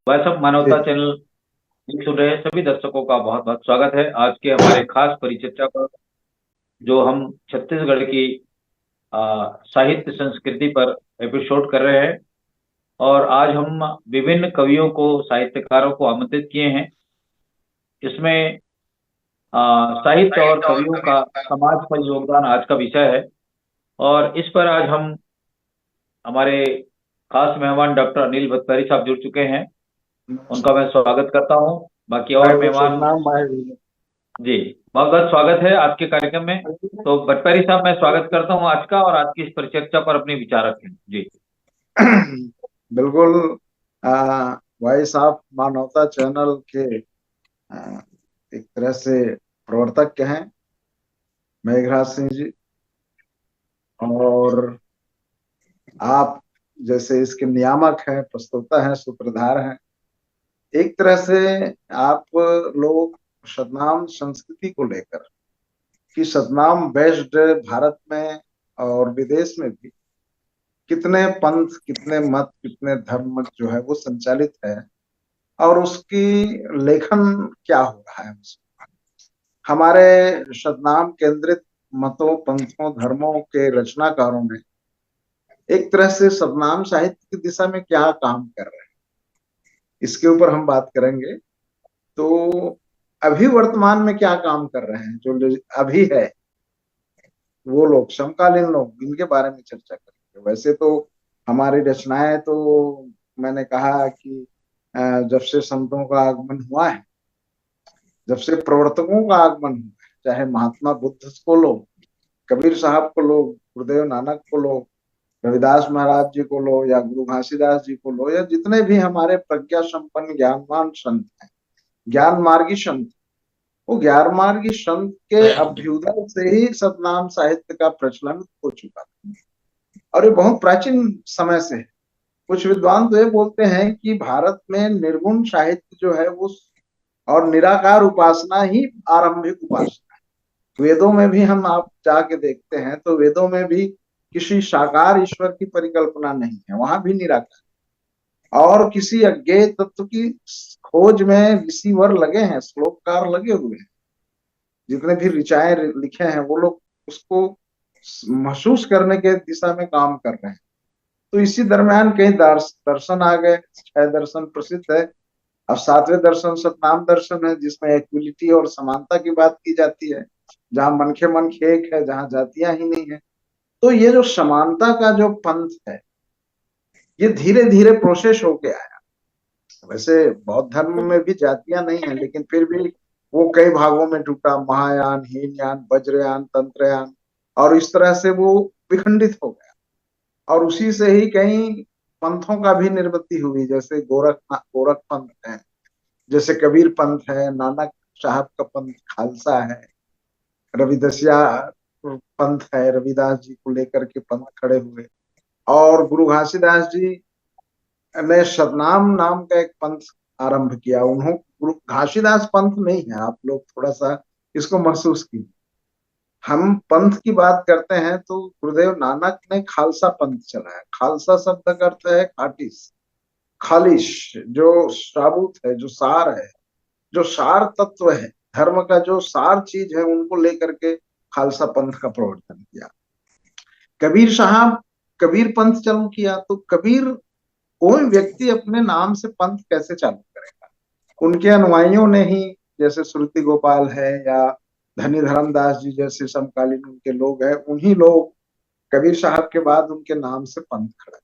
वह सब जी। मानवता चैनल देख सुन रहे सभी दर्शकों का बहुत बहुत स्वागत है आज के हमारे खास परिचर्चा पर, जो हम छत्तीसगढ़ की साहित्य संस्कृति पर एपिसोड कर रहे हैं। और आज हम विभिन्न कवियों को, साहित्यकारों को आमंत्रित किए हैं। इसमें साहित्य और कवियों का समाज पर योगदान आज का विषय है। और इस पर आज हम हमारे खास मेहमान डॉक्टर अनिल भतपारी साहब जुड़ चुके हैं। उनका मैं स्वागत करता हूं। बाकी मैं और भी मेहमान, सुनना मैं भी। जी, बहुत बहुत स्वागत है आज के कार्यक्रम में। तो भट्टारी साहब, मैं स्वागत करता हूं आज का, और आज की इस परिचर्चा पर अपने विचार रखें। जी। बिल्कुल। भाई साहब मानवता चैनल के आ, एक तरह से प्रवर्तक हैं मेघराज सिंह जी। और आप जैसे इसके नियामक हैं, प्रस्तोता हैं, सूत्रधार हैं। एक तरह से आप लोग सतनाम संस्कृति को लेकर कि सतनाम बेस्ड भारत में और विदेश में भी कितने पंथ, कितने मत, कितने धर्म जो है वो संचालित है, और उसकी लेखन क्या हो रहा है उसमें। हमारे सतनाम केंद्रित मतों, पंथों, धर्मों के रचनाकारों ने एक तरह से सतनाम साहित्य की दिशा में क्या काम कर रहे हैं, इसके ऊपर हम बात करेंगे। तो अभी वर्तमान में क्या काम कर रहे हैं जो अभी है, वो लोग, समकालीन लोग, इनके बारे में चर्चा करेंगे। वैसे तो हमारी रचनाएं तो, मैंने कहा कि जब से संतों का आगमन हुआ है, जब से प्रवर्तकों का आगमन हुआ है, चाहे महात्मा बुद्ध को लो, कबीर साहब को लो, गुरुदेव नानक को लो, रविदास महाराज जी को लो, या गुरु घासीदास जी को लो, या जितने भी हमारे प्रज्ञा संपन्न ज्ञानवान संत हैं, ज्ञान मार्गी संत, वो ज्ञान मार्गी संत के अभ्युदय से ही सतनाम साहित्य का प्रचलन हो चुका था। और ये बहुत प्राचीन समय से है। कुछ विद्वान तो ये बोलते हैं कि भारत में निर्गुण साहित्य जो है वो और निराकार उपासना ही आरंभिक उपासना है। वेदों में भी हम आप जाके देखते हैं तो वेदों में भी किसी साकार ईश्वर की परिकल्पना नहीं है, वहां भी निराकार। और किसी अज्ञेय तत्व की खोज में ऋषिवर लगे हैं, श्लोककार लगे हुए हैं, जितने भी ऋचाएं लिखे हैं वो लोग उसको महसूस करने के दिशा में काम कर रहे हैं। तो इसी दरमियान कई दर्शन आ गए। छह दर्शन प्रसिद्ध है। अब सातवें दर्शन सतनाम दर्शन है, जिसमें इक्विलिटी और समानता की बात की जाती है, जहां मन के मन एक है, जहां जातियां ही नहीं है। तो ये जो समानता का जो पंथ है, ये धीरे धीरे प्रोसेस होके आया। वैसे बौद्ध धर्म में भी जातियां नहीं है, लेकिन फिर भी वो कई भागों में टूटा, महायान, हीनयान, वज्रयान, तंत्रयान, और इस तरह से वो विखंडित हो गया। और उसी से ही कई पंथों का भी निर्मित हुई, जैसे गोरख पंथ है, जैसे कबीर पंथ है, नानक साहब का पंथ खालसा है, रविदसिया पंथ है, रविदास जी को लेकर के पंथ खड़े हुए। और गुरु घासीदास जी ने सतनाम नाम का एक पंथ आरंभ किया। उन्होंने, गुरु घासीदास पंथ नहीं है, आप लोग थोड़ा सा इसको महसूस कीजिए। हम पंथ की बात करते हैं तो गुरुदेव नानक ने खालसा पंथ चलाया। खालसा शब्द का अर्थ है खाटिस, खालिश, जो साबुत है, जो सार है, जो सार तत्व है, धर्म का जो सार चीज है, उनको लेकर के खालसा पंथ का प्रवर्तन किया। कबीर साहब कबीर पंथ चालू किया। तो कबीर, कोई व्यक्ति अपने नाम से पंथ कैसे चालू करेगा? उनके अनुयायियों ने ही, जैसे श्रुति गोपाल है या धनी धर्मदास जी जैसे समकालीन उनके लोग हैं, उन्हीं लोग कबीर साहब के बाद उनके नाम से पंथ खड़ा।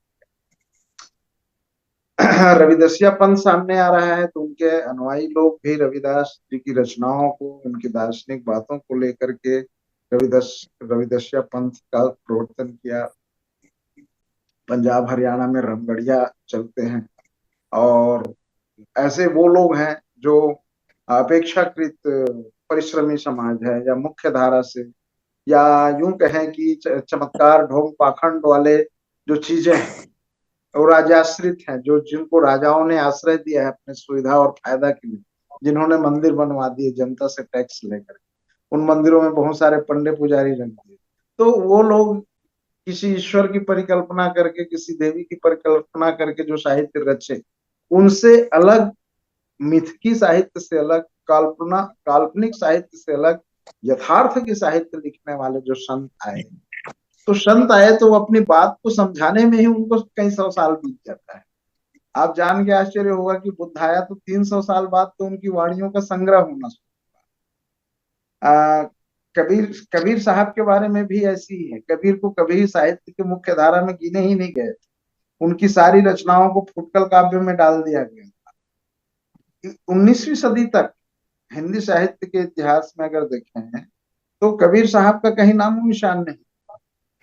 रविदसिया पंथ सामने आ रहा है तो उनके अनुयायी लोग भी रविदास जी की रचनाओं को, उनकी दार्शनिक बातों को लेकर के रविदसिया पंथ का प्रवर्तन किया। पंजाब हरियाणा में रामगढ़िया चलते हैं। और ऐसे वो लोग हैं जो अपेक्षाकृत परिश्रमी समाज है, या मुख्य धारा से, या यूं कहें कि चमत्कार, ढोंग, पाखंड वाले जो चीजें हैं, वो राजाश्रित हैं, जो जिनको राजाओं ने आश्रय दिया है अपने सुविधा और फायदा के लिए, जिन्होंने मंदिर बनवा दिए जनता से टैक्स लेकर, उन मंदिरों में बहुत सारे पंडे पुजारी रख दिए। तो वो लोग किसी ईश्वर की परिकल्पना करके, किसी देवी की परिकल्पना करके जो साहित्य रचे, उनसे अलग, मिथकी साहित्य से अलग, कल्पना काल्पनिक साहित्य से अलग, यथार्थ के साहित्य लिखने वाले जो संत आए, तो संत आए तो वो अपनी बात को समझाने में ही उनको कई सौ साल बीत जाता है। आप जान के आश्चर्य होगा कि बुद्ध आया तो 300 साल बाद तो उनकी वाणियों का संग्रह होना शुरू। कबीर कबीर साहब के बारे में भी ऐसी ही है। कबीर को कभी साहित्य की मुख्य धारा में गिने ही नहीं गए। उनकी सारी रचनाओं को फुटकल काव्य में डाल दिया गया। 19वीं सदी तक हिंदी साहित्य के इतिहास में अगर देखें तो कबीर साहब का कहीं नामो निशान नहीं।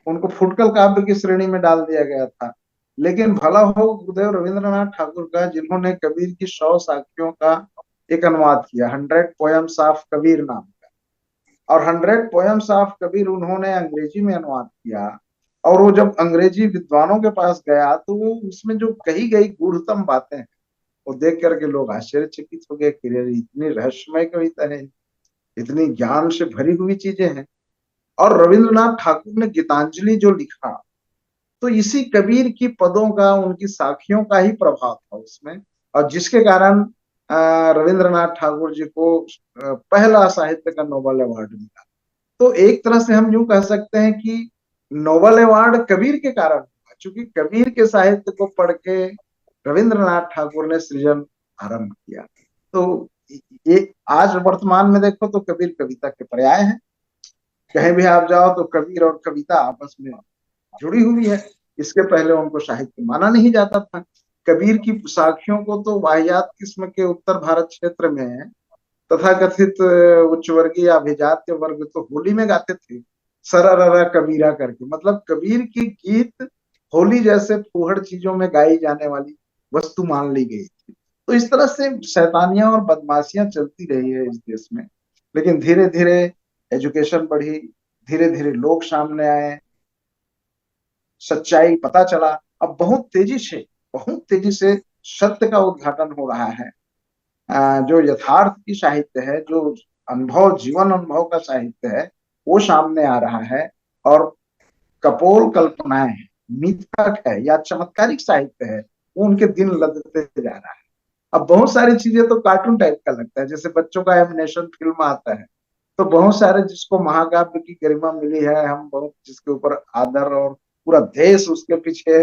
उनको फुटकल काव्य की श्रेणी में डाल दिया गया था। लेकिन भला हो गुरुदेव रविंद्रनाथ ठाकुर का, जिन्होंने कबीर की 100 साखियों का एक अनुवाद किया, 100 पोएम्स ऑफ कबीर नाम का। और 100 पोएम्स ऑफ कबीर उन्होंने अंग्रेजी में अनुवाद किया। और वो जब अंग्रेजी विद्वानों के पास गया तो वो उसमें जो कही गई गूढ़तम बातें हैं, वो देख करके लोग आश्चर्यचकित हो गए कि अरे इतनी रहस्यमय कविता है, इतनी ज्ञान से भरी हुई चीजें हैं। और रविंद्रनाथ ठाकुर ने गीतांजलि जो लिखा, तो इसी कबीर की पदों का, उनकी साखियों का ही प्रभाव था उसमें। और जिसके कारण रविंद्रनाथ ठाकुर जी को पहला साहित्य का नोबेल अवार्ड मिला। तो एक तरह से हम यूं कह सकते हैं कि नोबेल अवार्ड कबीर के कारण हुआ, क्योंकि कबीर के साहित्य को पढ़ के रविंद्रनाथ ठाकुर ने सृजन आरंभ किया। तो ये आज वर्तमान में देखो तो कबीर कविता के पर्याय है। कहीं भी आप जाओ तो कबीर और कविता आपस में जुड़ी हुई है। इसके पहले उनको साहित्य माना नहीं जाता था। कबीर की साखियों को तो वाहियात किस्म के उत्तर भारत क्षेत्र में तथाकथित उच्च वर्गीय अभिजात्य वर्ग तो होली में गाते थे, सरररा कबीरा करके। मतलब कबीर की गीत होली जैसे फूहड़ चीजों में गाई जाने वाली वस्तु मान ली गई थी। तो इस तरह से शैतानियां और बदमाशियां चलती रही है इस देश में। लेकिन धीरे धीरे एजुकेशन बढ़ी, धीरे धीरे लोग सामने आए, सच्चाई पता चला। अब बहुत तेजी से सत्य का उद्घाटन हो रहा है। जो यथार्थ की साहित्य है, जो अनुभव, जीवन अनुभव का साहित्य है, वो सामने आ रहा है। और कपोल कल्पनाएं, मिथक है या चमत्कारिक साहित्य है, वो उनके दिन लदते जा रहा है। अब बहुत सारी चीजें तो कार्टून टाइप का लगता है, जैसे बच्चों का एनिमेशन फिल्म आता है, तो बहुत सारे जिसको महाकाव्य की गरिमा मिली है, हम बहुत जिसके ऊपर आदर और पूरा देश उसके पीछे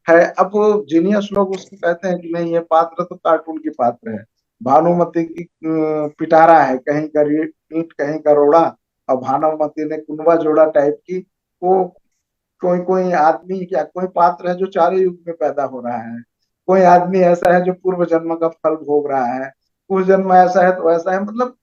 है, अब वो जीनियस लोग उसको कहते हैं कि नहीं ये पात्र तो कार्टून की पात्र है। भानुमति की पिटारा है, कहीं का ईंट कहीं का रोड़ा, और भानुमति ने कुनवा जोड़ा टाइप की। वो कोई कोई आदमी या कोई पात्र है जो चारों युग में पैदा हो रहा है, कोई आदमी ऐसा है जो पूर्व जन्म का फल भोग रहा है, उस जन्म ऐसा है तो ऐसा है। मतलब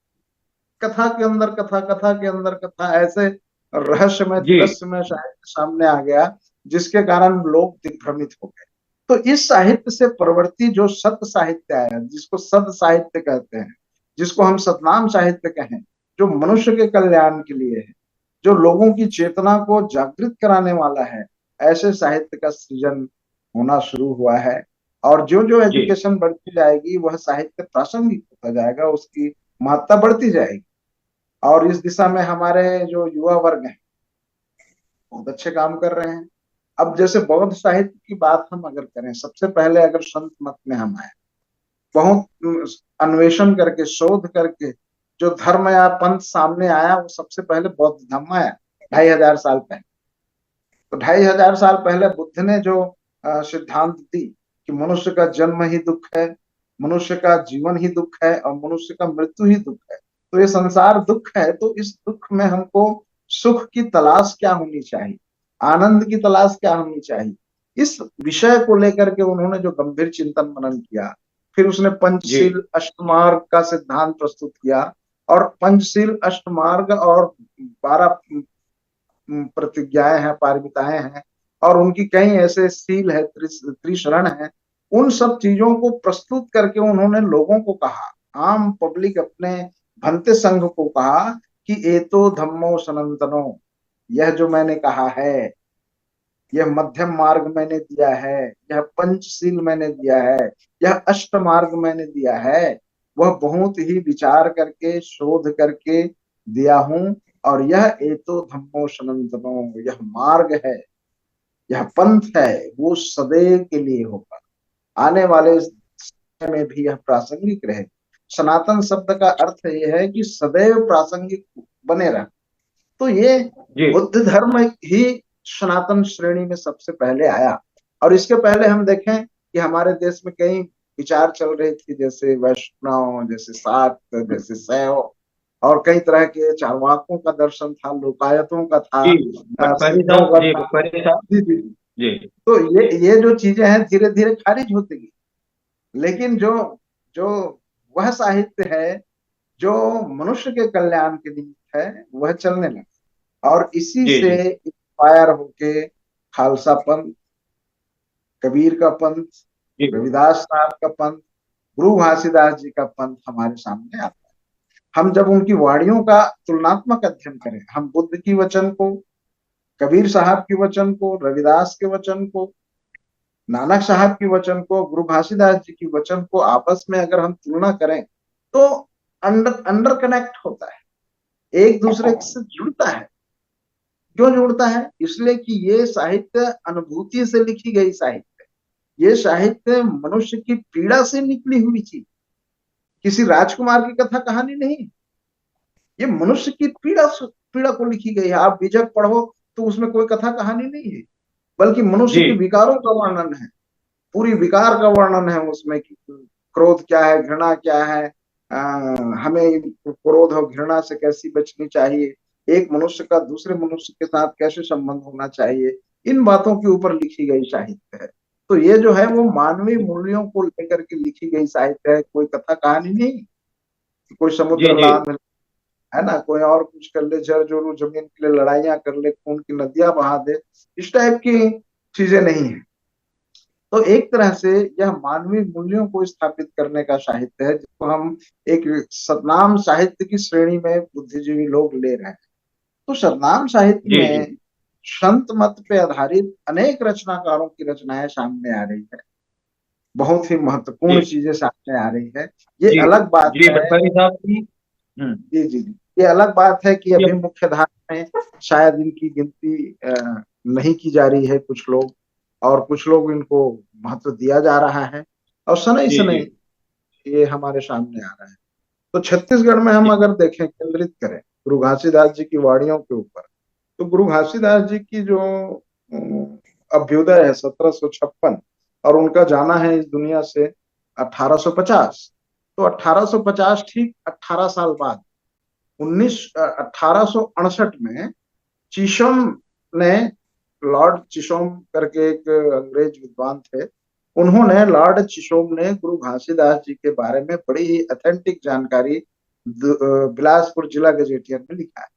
कथा के अंदर कथा, कथा के अंदर कथा, ऐसे रहस्यमय जी। तिरस्यमय साहित्य सामने आ गया, जिसके कारण लोग दिग्भ्रमित हो गए। तो इस साहित्य से परवर्ती जो सत साहित्य आया, जिसको सद साहित्य कहते हैं, जिसको हम सतनाम साहित्य कहें, जो मनुष्य के कल्याण के लिए है, जो लोगों की चेतना को जागृत कराने वाला है, ऐसे साहित्य का सृजन होना शुरू हुआ है। और जो जो जी। एजुकेशन बढ़ती जाएगी वह साहित्य प्रासंगिक होता जाएगा, उसकी महत्ता बढ़ती जाएगी। और इस दिशा में हमारे जो युवा वर्ग हैं बहुत अच्छे काम कर रहे हैं। अब जैसे बौद्ध साहित्य की बात हम अगर करें, सबसे पहले अगर संत मत में हम आए, बहुत अन्वेषण करके, शोध करके जो धर्म या पंथ सामने आया, वो सबसे पहले बौद्ध धर्म आया 2500 साल पहले। तो 2500 साल पहले बुद्ध ने जो सिद्धांत दी कि मनुष्य का जन्म ही दुख है, मनुष्य का जीवन ही दुख है, और मनुष्य का मृत्यु ही दुख है। तो ये संसार दुख है, तो इस दुख में हमको सुख की तलाश क्या होनी चाहिए, आनंद की तलाश क्या होनी चाहिए, इस विषय को लेकर के उन्होंने जो गंभीर चिंतन मनन किया। फिर उसने जी। पंचशील अष्टमार्ग का सिद्धांत प्रस्तुत किया। और पंचशील अष्टमार्ग और 12 प्रतिज्ञाएं हैं, पारमिताएं हैं, और उनकी कई ऐसे शील है, त्रिशरण है। उन सब चीजों को प्रस्तुत करके उन्होंने लोगों को कहा, आम पब्लिक, अपने भंते संघ को कहा कि एतो धम्मो सनातनो, यह जो मैंने कहा है, यह मध्यम मार्ग मैंने दिया है, यह पंचशील मैंने दिया है, यह अष्ट मार्ग मैंने दिया है, वह बहुत ही विचार करके, शोध करके दिया हूं। और यह एतो धम्मो सनातनो, यह मार्ग है, यह पंथ है, वो सदैव के लिए होगा। आने वाले में भी यह प्रासंगिक रहे। सनातन शब्द का अर्थ यह है कि सदैव प्रासंगिक बने रहे। तो ये जी बुद्ध धर्म ही सनातन श्रेणी में सबसे पहले आया। और इसके पहले हम देखें कि हमारे देश में कई विचार चल रही थी, जैसे वैष्णव, जैसे शाक्त, जैसे शैव, और कई तरह के चारवाकों का दर्शन था, लोकायतों का था, जी भट्टाचार्य सिद्धों साहब, का जी था। भट्टाचार्य साहब। जी जी। जी तो ये जो चीजें हैं धीरे धीरे खारिज होती गई। लेकिन जो जो वह साहित्य है जो मनुष्य के कल्याण के निमित्त है, वह चलने लगा। और इसी जी से जी इंस्पायर होके खालसा पंथ, कबीर का पंथ, जी रविदास साहब का पंथ, गुरु घासीदास जी का पंथ हमारे सामने आता है। हम जब उनकी वाणियों का तुलनात्मक अध्ययन करें, हम बुद्ध की वचन को, कबीर साहब के वचन को, रविदास के वचन को, नानक साहब की वचन को, गुरु घासीदास जी की वचन को आपस में अगर हम तुलना करें, तो अंडर अंडर कनेक्ट होता है, एक दूसरे से जुड़ता है। क्यों जुड़ता है? इसलिए कि ये साहित्य अनुभूति से लिखी गई साहित्य, ये साहित्य मनुष्य की पीड़ा से निकली हुई चीज, किसी राजकुमार की कथा कहानी नहीं। ये मनुष्य की पीड़ा पीड़ा को लिखी गई है। आप बीजक पढ़ो तो उसमें कोई कथा कहानी नहीं है, बल्कि मनुष्य जी के विकारों का वर्णन है, पूरी विकार का वर्णन है उसमें कि क्रोध क्या है, घृणा क्या है, हमें क्रोध और घृणा से कैसी बचनी चाहिए, एक मनुष्य का दूसरे मनुष्य के साथ कैसे संबंध होना चाहिए, इन बातों के ऊपर लिखी गई साहित्य है। तो ये जो है वो मानवीय मूल्यों को लेकर के लिखी गई साहित्य है, कोई कथा कहानी नहीं। कोई जी समुद्र जी लांघ, है ना, कोई और कुछ कर ले, जर जोरू जमीन के लिए लड़ाइयां कर ले, खून की नदियां बहा दे, इस टाइप की चीजें नहीं है। तो एक तरह से यह मानवीय मूल्यों को स्थापित करने का साहित्य है, जिसको हम एक सतनाम साहित्य की श्रेणी में बुद्धिजीवी लोग ले रहे हैं। तो सतनाम साहित्य जी जी में संत मत पे आधारित अनेक रचनाकारों की रचनाएं सामने आ रही है, बहुत ही महत्वपूर्ण जी चीजें सामने आ रही है। ये जी अलग बात जी है भट्टाचार्य साहब। कि हम्म। जी जी जी, ये अलग बात है कि ये अभी मुख्य धारा में शायद इनकी गिनती नहीं की जा रही है कुछ लोग, और कुछ लोग इनको महत्व दिया जा रहा है, और शनैः जी जी शनैः ये हमारे सामने आ रहा है। तो छत्तीसगढ़ में हम जी अगर देखें, केंद्रित करें गुरु घासीदास जी की वाणियों के ऊपर, तो गुरु घासीदास जी की जो अभ्युदय है 1756, और उनका जाना है इस दुनिया से 1850। तो 1850 ठीक 18 साल बाद 1868 में चिशम ने, लॉर्ड चिशोम करके एक अंग्रेज विद्वान थे, उन्होंने, लॉर्ड चिशोम ने गुरु घासीदास जी के बारे में बड़ी ही ऑथेंटिक जानकारी बिलासपुर जिला गजेटियर में लिखा है।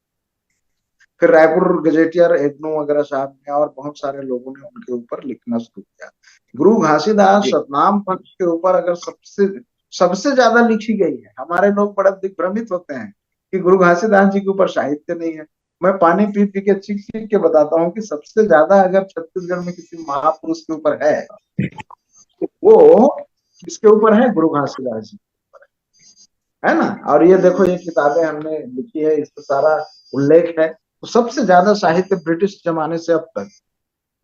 फिर रायपुर गजेटियर एग्नो वगैरह साहब ने और बहुत सारे लोगों ने उनके ऊपर लिखना शुरू किया। गुरु घासीदास जी सतनाम पंथ के ऊपर अगर सबसे सबसे ज्यादा लिखी गई है, हमारे लोग बड़ा दिग्भ्रमित होते हैं कि गुरु घासीदास जी के ऊपर साहित्य नहीं है। मैं पानी पी पी के चीख चीख के बताता हूँ कि सबसे ज्यादा अगर छत्तीसगढ़ में किसी महापुरुष के ऊपर है, तो वो इसके ऊपर है, गुरु घासीदास जी, है ना। और ये देखो, ये किताबें हमने लिखी है, इस पर सारा उल्लेख है। तो सबसे ज्यादा साहित्य ब्रिटिश जमाने से अब तक।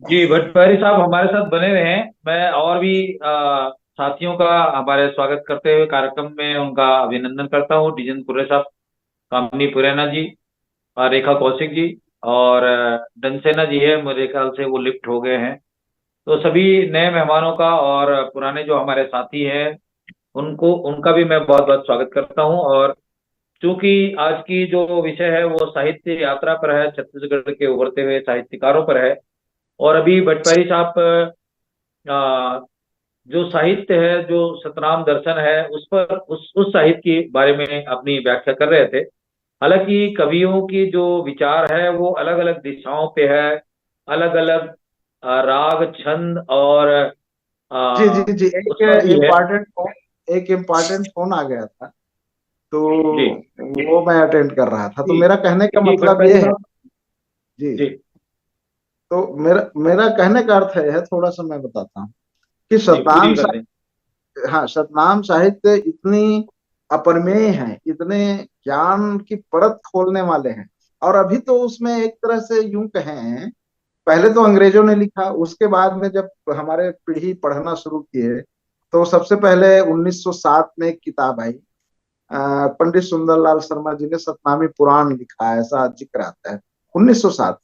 जी भट्टाचार्य साहब हमारे साथ बने रहें। मैं और भी साथियों का हमारे स्वागत करते हुए कार्यक्रम में उनका अभिनंदन करता हूँ। डीजन कुर्रे साहब, कामिनी पुरैना जी, रेखा कौशिक जी, और डनसेना जी है, मेरे ख्याल से वो लिफ्ट हो गए हैं। तो सभी नए मेहमानों का और पुराने जो हमारे साथी हैं उनको, उनका भी मैं बहुत बहुत स्वागत करता हूं। और चूंकि आज की जो विषय है वो साहित्य यात्रा पर है, छत्तीसगढ़ के उभरते हुए साहित्यकारों पर है, और अभी भट्टपारी साहब जो साहित्य है, जो सतनाम दर्शन है, उस पर उस साहित्य के बारे में अपनी व्याख्या कर रहे थे। हालांकि कवियों की जो विचार है वो अलग अलग दिशाओं पे है, अलग अलग राग छंद और जी जी जी, उस पर भी है। एक इम्पोर्टेंट फोन आ गया था, तो जी वो मैं अटेंड कर रहा था। तो जी मेरा कहने का जी मतलब भट्टपारी ये है, साहब। जी, जी तो मेरा मेरा कहने का अर्थ है, थोड़ा सा मैं बताता हूँ कि जी पूरी सतनाम कर दें। साहित्य, हाँ, सतनाम साहित्य इतनी अपरमेय है, इतने ज्ञान की परत खोलने वाले हैं। और अभी तो उसमें एक तरह से यूं कहें, पहले तो अंग्रेजों ने लिखा, उसके बाद में जब हमारे पीढ़ी पढ़ना शुरू किए, तो सबसे पहले 1907 में एक किताब आई, पंडित सुंदरलाल शर्मा जी ने सतनामी पुराण लिखा है, ऐसा जिक्र आता है 1907।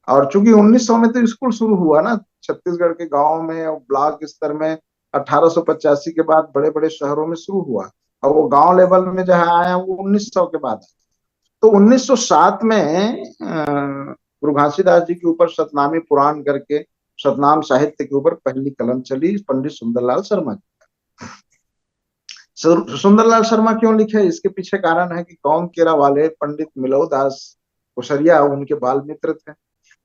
और चूंकि 1900 में तो स्कूल शुरू हुआ ना छत्तीसगढ़ के गांव में और ब्लॉक स्तर में, 1885 के बाद बड़े बड़े शहरों में शुरू हुआ, और वो गांव लेवल में जहाँ आया वो 1900 के बाद। तो 1907 में गुरु घासीदास जी के ऊपर सतनामी पुराण करके सतनाम साहित्य के ऊपर पहली कलम चली, पंडित सुंदरलाल शर्मा जी। सुंदरलाल शर्मा क्यों लिखे, इसके पीछे कारण है कि कौम केरा वाले पंडित मिलौ दास कुसरिया उनके बाल मित्र थे।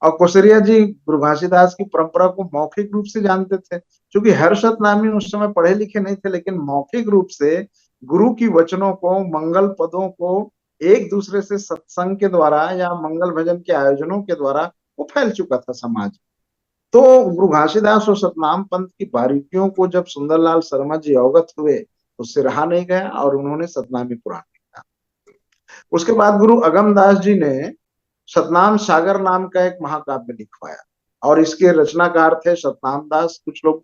और कुसरिया जी गुरु घासीदास की परंपरा को मौखिक रूप से जानते थे, क्योंकि हर सतनामी उस समय पढ़े लिखे नहीं थे, लेकिन मौखिक रूप से गुरु की वचनों को, मंगल पदों को एक दूसरे से सत्संग के द्वारा या मंगल भजन के आयोजनों के द्वारा वो फैल चुका था समाज। तो गुरु घासीदास और सतनाम पंथ की बारीकियों को जब सुंदरलाल शर्मा जी अवगत हुए, उससे रहा नहीं गया और उन्होंने सतनामी पुराण लिखा। उसके बाद गुरु अगमदास जी ने सतनाम सागर नाम का एक महाकाव्य लिखवाया, और इसके रचनाकार थे सतनाम दास, कुछ लोग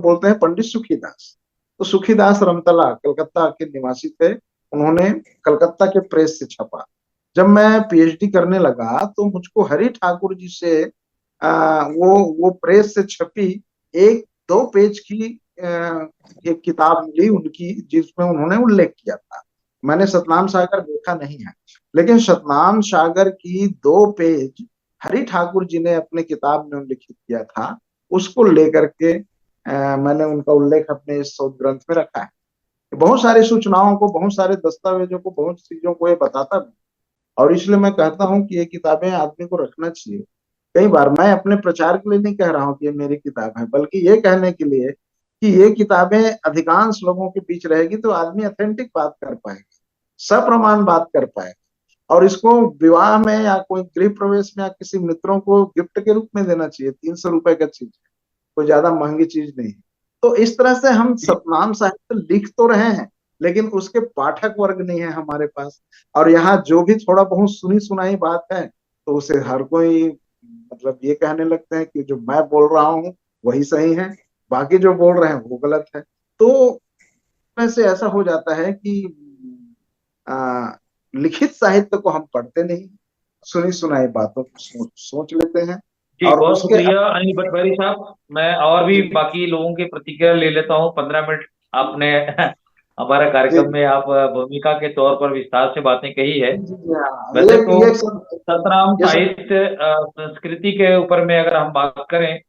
बोलते हैं पंडित सुखीदास। तो सुखीदास रमतला कलकत्ता के निवासी थे, उन्होंने कलकत्ता के प्रेस से छपा। जब मैं पीएचडी करने लगा तो मुझको हरि ठाकुर जी से वो प्रेस से छपी एक 2 पेज की एक किताब मिली उनकी, जिसमें उन्होंने उल्लेख किया था। मैंने सतनाम सागर देखा नहीं है, लेकिन सतनाम सागर की 2 पेज हरि ठाकुर जी ने अपने किताब में उल्लेखित किया था, उसको लेकर के मैंने उनका उल्लेख अपने इस शोध ग्रंथ में रखा है। बहुत सारी सूचनाओं को, बहुत सारे दस्तावेजों को, बहुत चीजों को ये बताता भी, और इसलिए मैं कहता हूँ कि ये किताबें आदमी को रखना चाहिए। कई बार मैं अपने प्रचार के लिए नहीं कह रहा हूँ कि ये मेरी किताब है, बल्कि ये कहने के लिए कि ये किताबें अधिकांश लोगों के बीच रहेगी तो आदमी ऑथेंटिक बात कर पाएगा, सप्रमाण बात कर पाएगा, और इसको विवाह में या कोई गृह प्रवेश में या किसी मित्रों को गिफ्ट के रूप में देना चाहिए। 300 रुपए का चीज है, कोई ज्यादा महंगी चीज नहीं है। तो इस तरह से हम सतनाम साहित्य लिख तो रहे हैं, लेकिन उसके पाठक वर्ग नहीं है हमारे पास। और यहाँ जो भी थोड़ा बहुत सुनी सुनाई बात है, तो उसे हर कोई मतलब ये कहने लगते हैं कि जो मैं बोल रहा हूँ वही सही है, बाकी जो बोल रहे हैं वो गलत है। तो वैसे ऐसा हो जाता है कि आ, लिखित साहित्य को हम पढ़ते नहीं, सुनी सुनाई बातों को सोच लेते हैं। जी, और बहुत उसके शुक्रिया अनिल भटवारी साहब। मैं और भी जी बाकी लोगों की प्रतिक्रिया ले लेता हूँ। 15 मिनट आपने हमारा जी कार्यक्रम में आप भूमिका के तौर पर विस्तार से बातें कही है। जी जी, हाँ, वैसे तो ये सब सतनाम ये सब साहित्य संस्कृति के ऊपर में अगर हम बात करें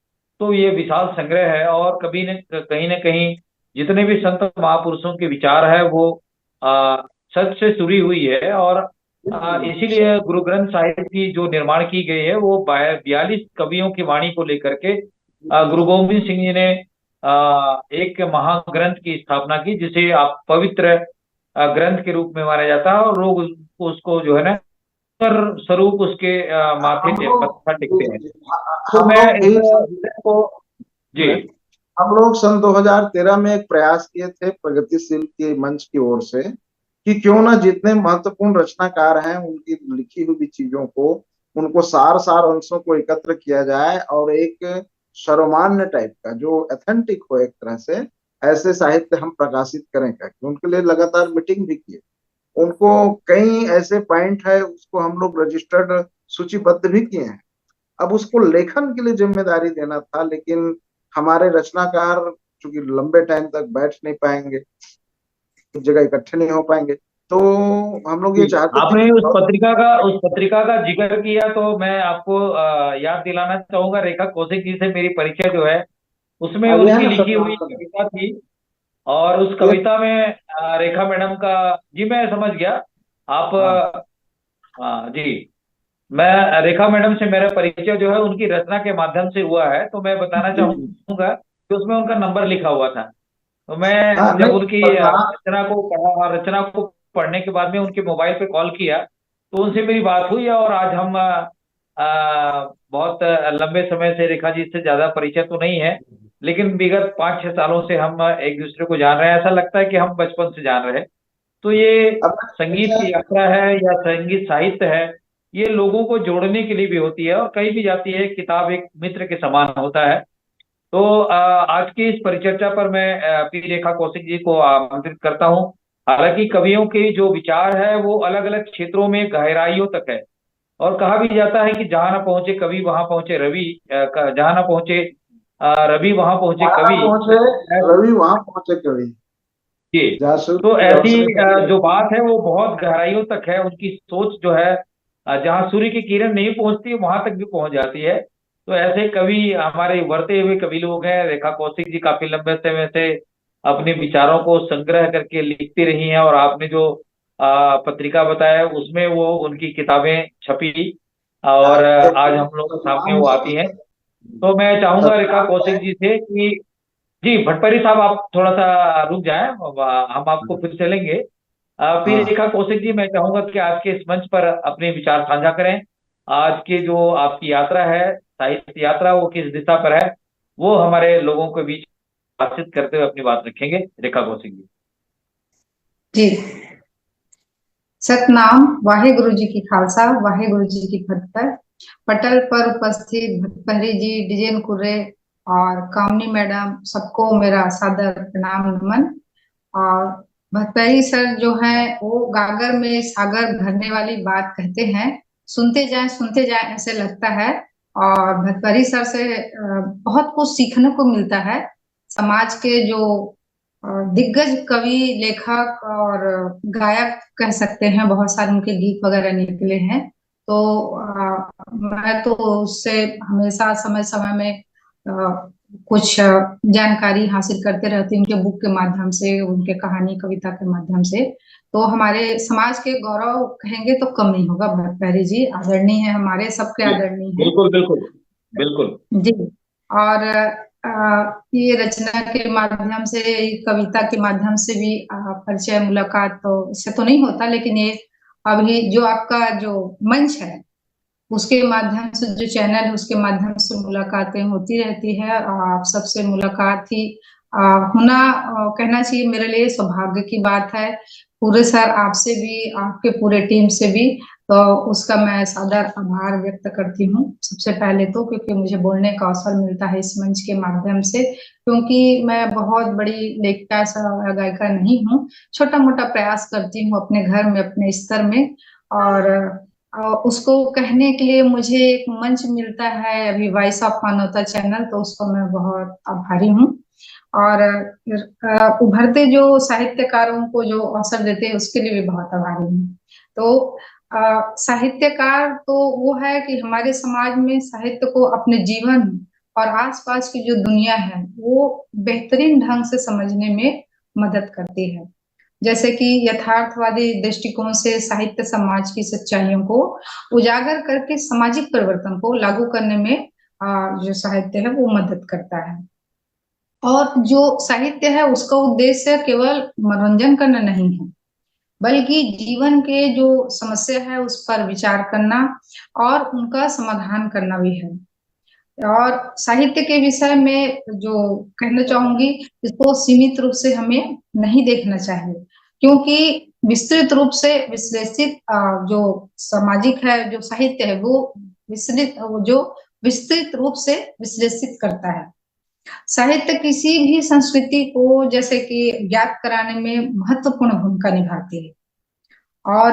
तो ये विशाल संग्रह है, और कभी न कहीं न कहीं जितने भी संत महापुरुषों के विचार है वो आ, सच से जुड़ी हुई है। और इसीलिए गुरु ग्रंथ साहिब की जो निर्माण की गई है वो 42 कवियों की वाणी को लेकर के गुरु गोविंद सिंह जी ने एक महाग्रंथ की स्थापना की, जिसे आप पवित्र ग्रंथ के रूप में माना जाता है, और लोग उसको जो है ना स्वरूप उसके माथे हम लोग मत्था टेकते हैं। तो हम मैं लोग इस भी विषय को जी हम लोग सन 2013 में एक प्रयास किए थे प्रगतिशील के मंच की ओर से कि क्यों ना जितने महत्वपूर्ण रचनाकार हैं उनकी लिखी हुई चीजों को, उनको सार सार अंशों को एकत्र किया जाए, और एक सर्वमान्य टाइप का जो ऑथेंटिक हो एक तरह से, ऐसे साहित्य हम प्रकाशित करें। क्या उनके लिए लगातार मीटिंग भी की, उनको कई ऐसे पॉइंट है उसको हम लोग रजिस्टर्ड सूचीबद्ध भी किए हैं। अब उसको लेखन के लिए जिम्मेदारी देना था, लेकिन हमारे रचनाकार चूंकि लंबे टाइम तक बैठ नहीं पाएंगे, एक जगह इकट्ठे नहीं हो पाएंगे, तो हम लोग जी। ये चाहते थे आपने कि उस पत्रिका का जिक्र किया, तो मैं आपको याद दिलाना चाहूंगा, रेखा कौशिक जी से मेरी परिचय जो है उसमें ये है उनकी ना लिखी हुई सतनाम कविता थी। और उस ये कविता में रेखा मैडम का, जी मैं समझ गया आप हाँ जी, मैं रेखा मैडम से मेरा परिचय जो है उनकी रचना के माध्यम से हुआ है, तो मैं बताना जी जी चाहूंगा कि उसमें उनका नंबर लिखा हुआ था। तो हाँ मैं जब नहीं उनकी सतनाम रचना को पढ़ा, और रचना को पढ़ने के बाद में उनके मोबाइल पे कॉल किया, तो उनसे मेरी बात हुई, और आज हम बहुत लंबे समय से रेखा जी से ज्यादा परिचय तो नहीं है, लेकिन विगत 5-6 सालों से हम एक दूसरे को जान रहे हैं। ऐसा लगता है कि हम बचपन से जान रहे हैं। तो ये अब संगीत की यात्रा है या संगीत साहित्य है, ये लोगों को जोड़ने के लिए भी होती है, और कहीं भी जाती है किताब एक मित्र के समान होता है। तो आज की इस परिचर्चा पर मैं पी रेखा कौशिक जी को आमंत्रित करता हूं। हालांकि कवियों के जो विचार है वो अलग अलग क्षेत्रों में गहराइयों तक है, और कहा भी जाता है कि जहां ना पहुंचे कवि वहां पहुंचे रवि, जहां ना पहुंचे रवि वहां पहुंचे जहाँ ना कवि। पहुंचे रवि वहां पहुंचे कवि। जी। जहाँ सूर्य तो की ऐसी रोशनी नहीं जो लगती। बात है वो बहुत गहराइयों तक है, उनकी सोच जो है जहाँ सूर्य की किरण नहीं पहुंचती वहां तक भी पहुंच जाती है। तो ऐसे कवि हमारे उभरते हुए कवि लोग हैं। रेखा कौशिक जी काफी लंबे समय से अपने विचारों को संग्रह करके लिखती रही हैं, और आपने जो पत्रिका बताया उसमें वो उनकी किताबें छपी, और एक आज हम लोग के सामने सतनाम वो आती हैं। संस्कृत। तो मैं चाहूंगा रेखा सतनाम कौशिक जी से कि जी भटपरी साहब आप थोड़ा सा रुक जाएं, हम आपको फिर से लेंगे। फिर हाँ। रेखा कौशिक जी, मैं चाहूंगा कि आज के इस मंच पर अपने विचार साझा करें। आज की जो आपकी यात्रा है, साहित्य यात्रा, वो किस दिशा पर है, वो हमारे लोगों के बीच बातचीत करते हुए अपनी बात रखेंगे। रेखा कौशिक जी। जी, सतनाम। वाहेगुरु जी की खालसा, वाहेगुरु जी की फतह। पटल पर उपस्थित भटपहरी जी, डिजेन कुर्रे और कामनी मैडम, सबको मेरा सादर प्रणाम नमन। और भटपहरी सर जो है वो गागर में सागर भरने वाली बात कहते हैं। सुनते जाएं ऐसे लगता है। और भटपहरी सर से बहुत कुछ सीखने को मिलता है। समाज के जो दिग्गज कवि, लेखक और गायक कह सकते हैं, बहुत सारे उनके गीत वगैरह निकले हैं। तो मैं तो उससे हमेशा समय समय में कुछ जानकारी हासिल करते रहती हूँ, उनके बुक के माध्यम से, उनके कहानी कविता के माध्यम से। तो हमारे समाज के गौरव कहेंगे तो कम नहीं होगा। भट्टपैरी जी आदरणीय है, हमारे सबके जी, आदरणीय है। बिल्कुल बिल्कुल बिल्कुल। जी। और ये रचना के माध्यम से, कविता के माध्यम से भी परिचय मुलाकात तो इससे तो नहीं होता, लेकिन ये अभी जो आपका जो मंच है उसके माध्यम से, जो चैनल है उसके माध्यम से मुलाकातें होती रहती है। और आप सबसे मुलाकात ही होना, कहना चाहिए मेरे लिए सौभाग्य की बात है। पूरे सर आपसे भी, आपके पूरे टीम से भी, तो उसका मैं सादर आभार व्यक्त करती हूँ सबसे पहले तो, क्योंकि मुझे बोलने का अवसर मिलता है इस मंच के माध्यम से। क्योंकि मैं बहुत बड़ी लेखिका या गायिका नहीं हूँ, छोटा मोटा प्रयास करती हूँ अपने घर में, अपने स्तर में। और उसको कहने के लिए मुझे एक मंच मिलता है अभी, वॉइस ऑफ मानवता चैनल, तो उसको मैं बहुत आभारी हूँ। और उभरते जो साहित्यकारों को जो अवसर देते हैं उसके लिए भी बहुत आभारी हूँ। तो साहित्यकार तो वो है कि हमारे समाज में साहित्य को अपने जीवन और आसपास की जो दुनिया है वो बेहतरीन ढंग से समझने में मदद करती है। जैसे कि यथार्थवादी दृष्टिकोण से साहित्य समाज की सच्चाइयों को उजागर करके सामाजिक परिवर्तन को लागू करने में जो साहित्य है वो मदद करता है। और जो साहित्य है उसका उद्देश्य केवल मनोरंजन करना नहीं है, बल्कि जीवन के जो समस्या है उस पर विचार करना और उनका समाधान करना भी है। और साहित्य के विषय में जो कहना चाहूंगी, इसको सीमित रूप से हमें नहीं देखना चाहिए, क्योंकि विस्तृत रूप से विश्लेषित जो सामाजिक है, जो साहित्य है वो विस्तृत रूप से विश्लेषित करता है। साहित्य किसी भी संस्कृति को जैसे कि ज्ञात कराने में महत्वपूर्ण भूमिका निभाती है। और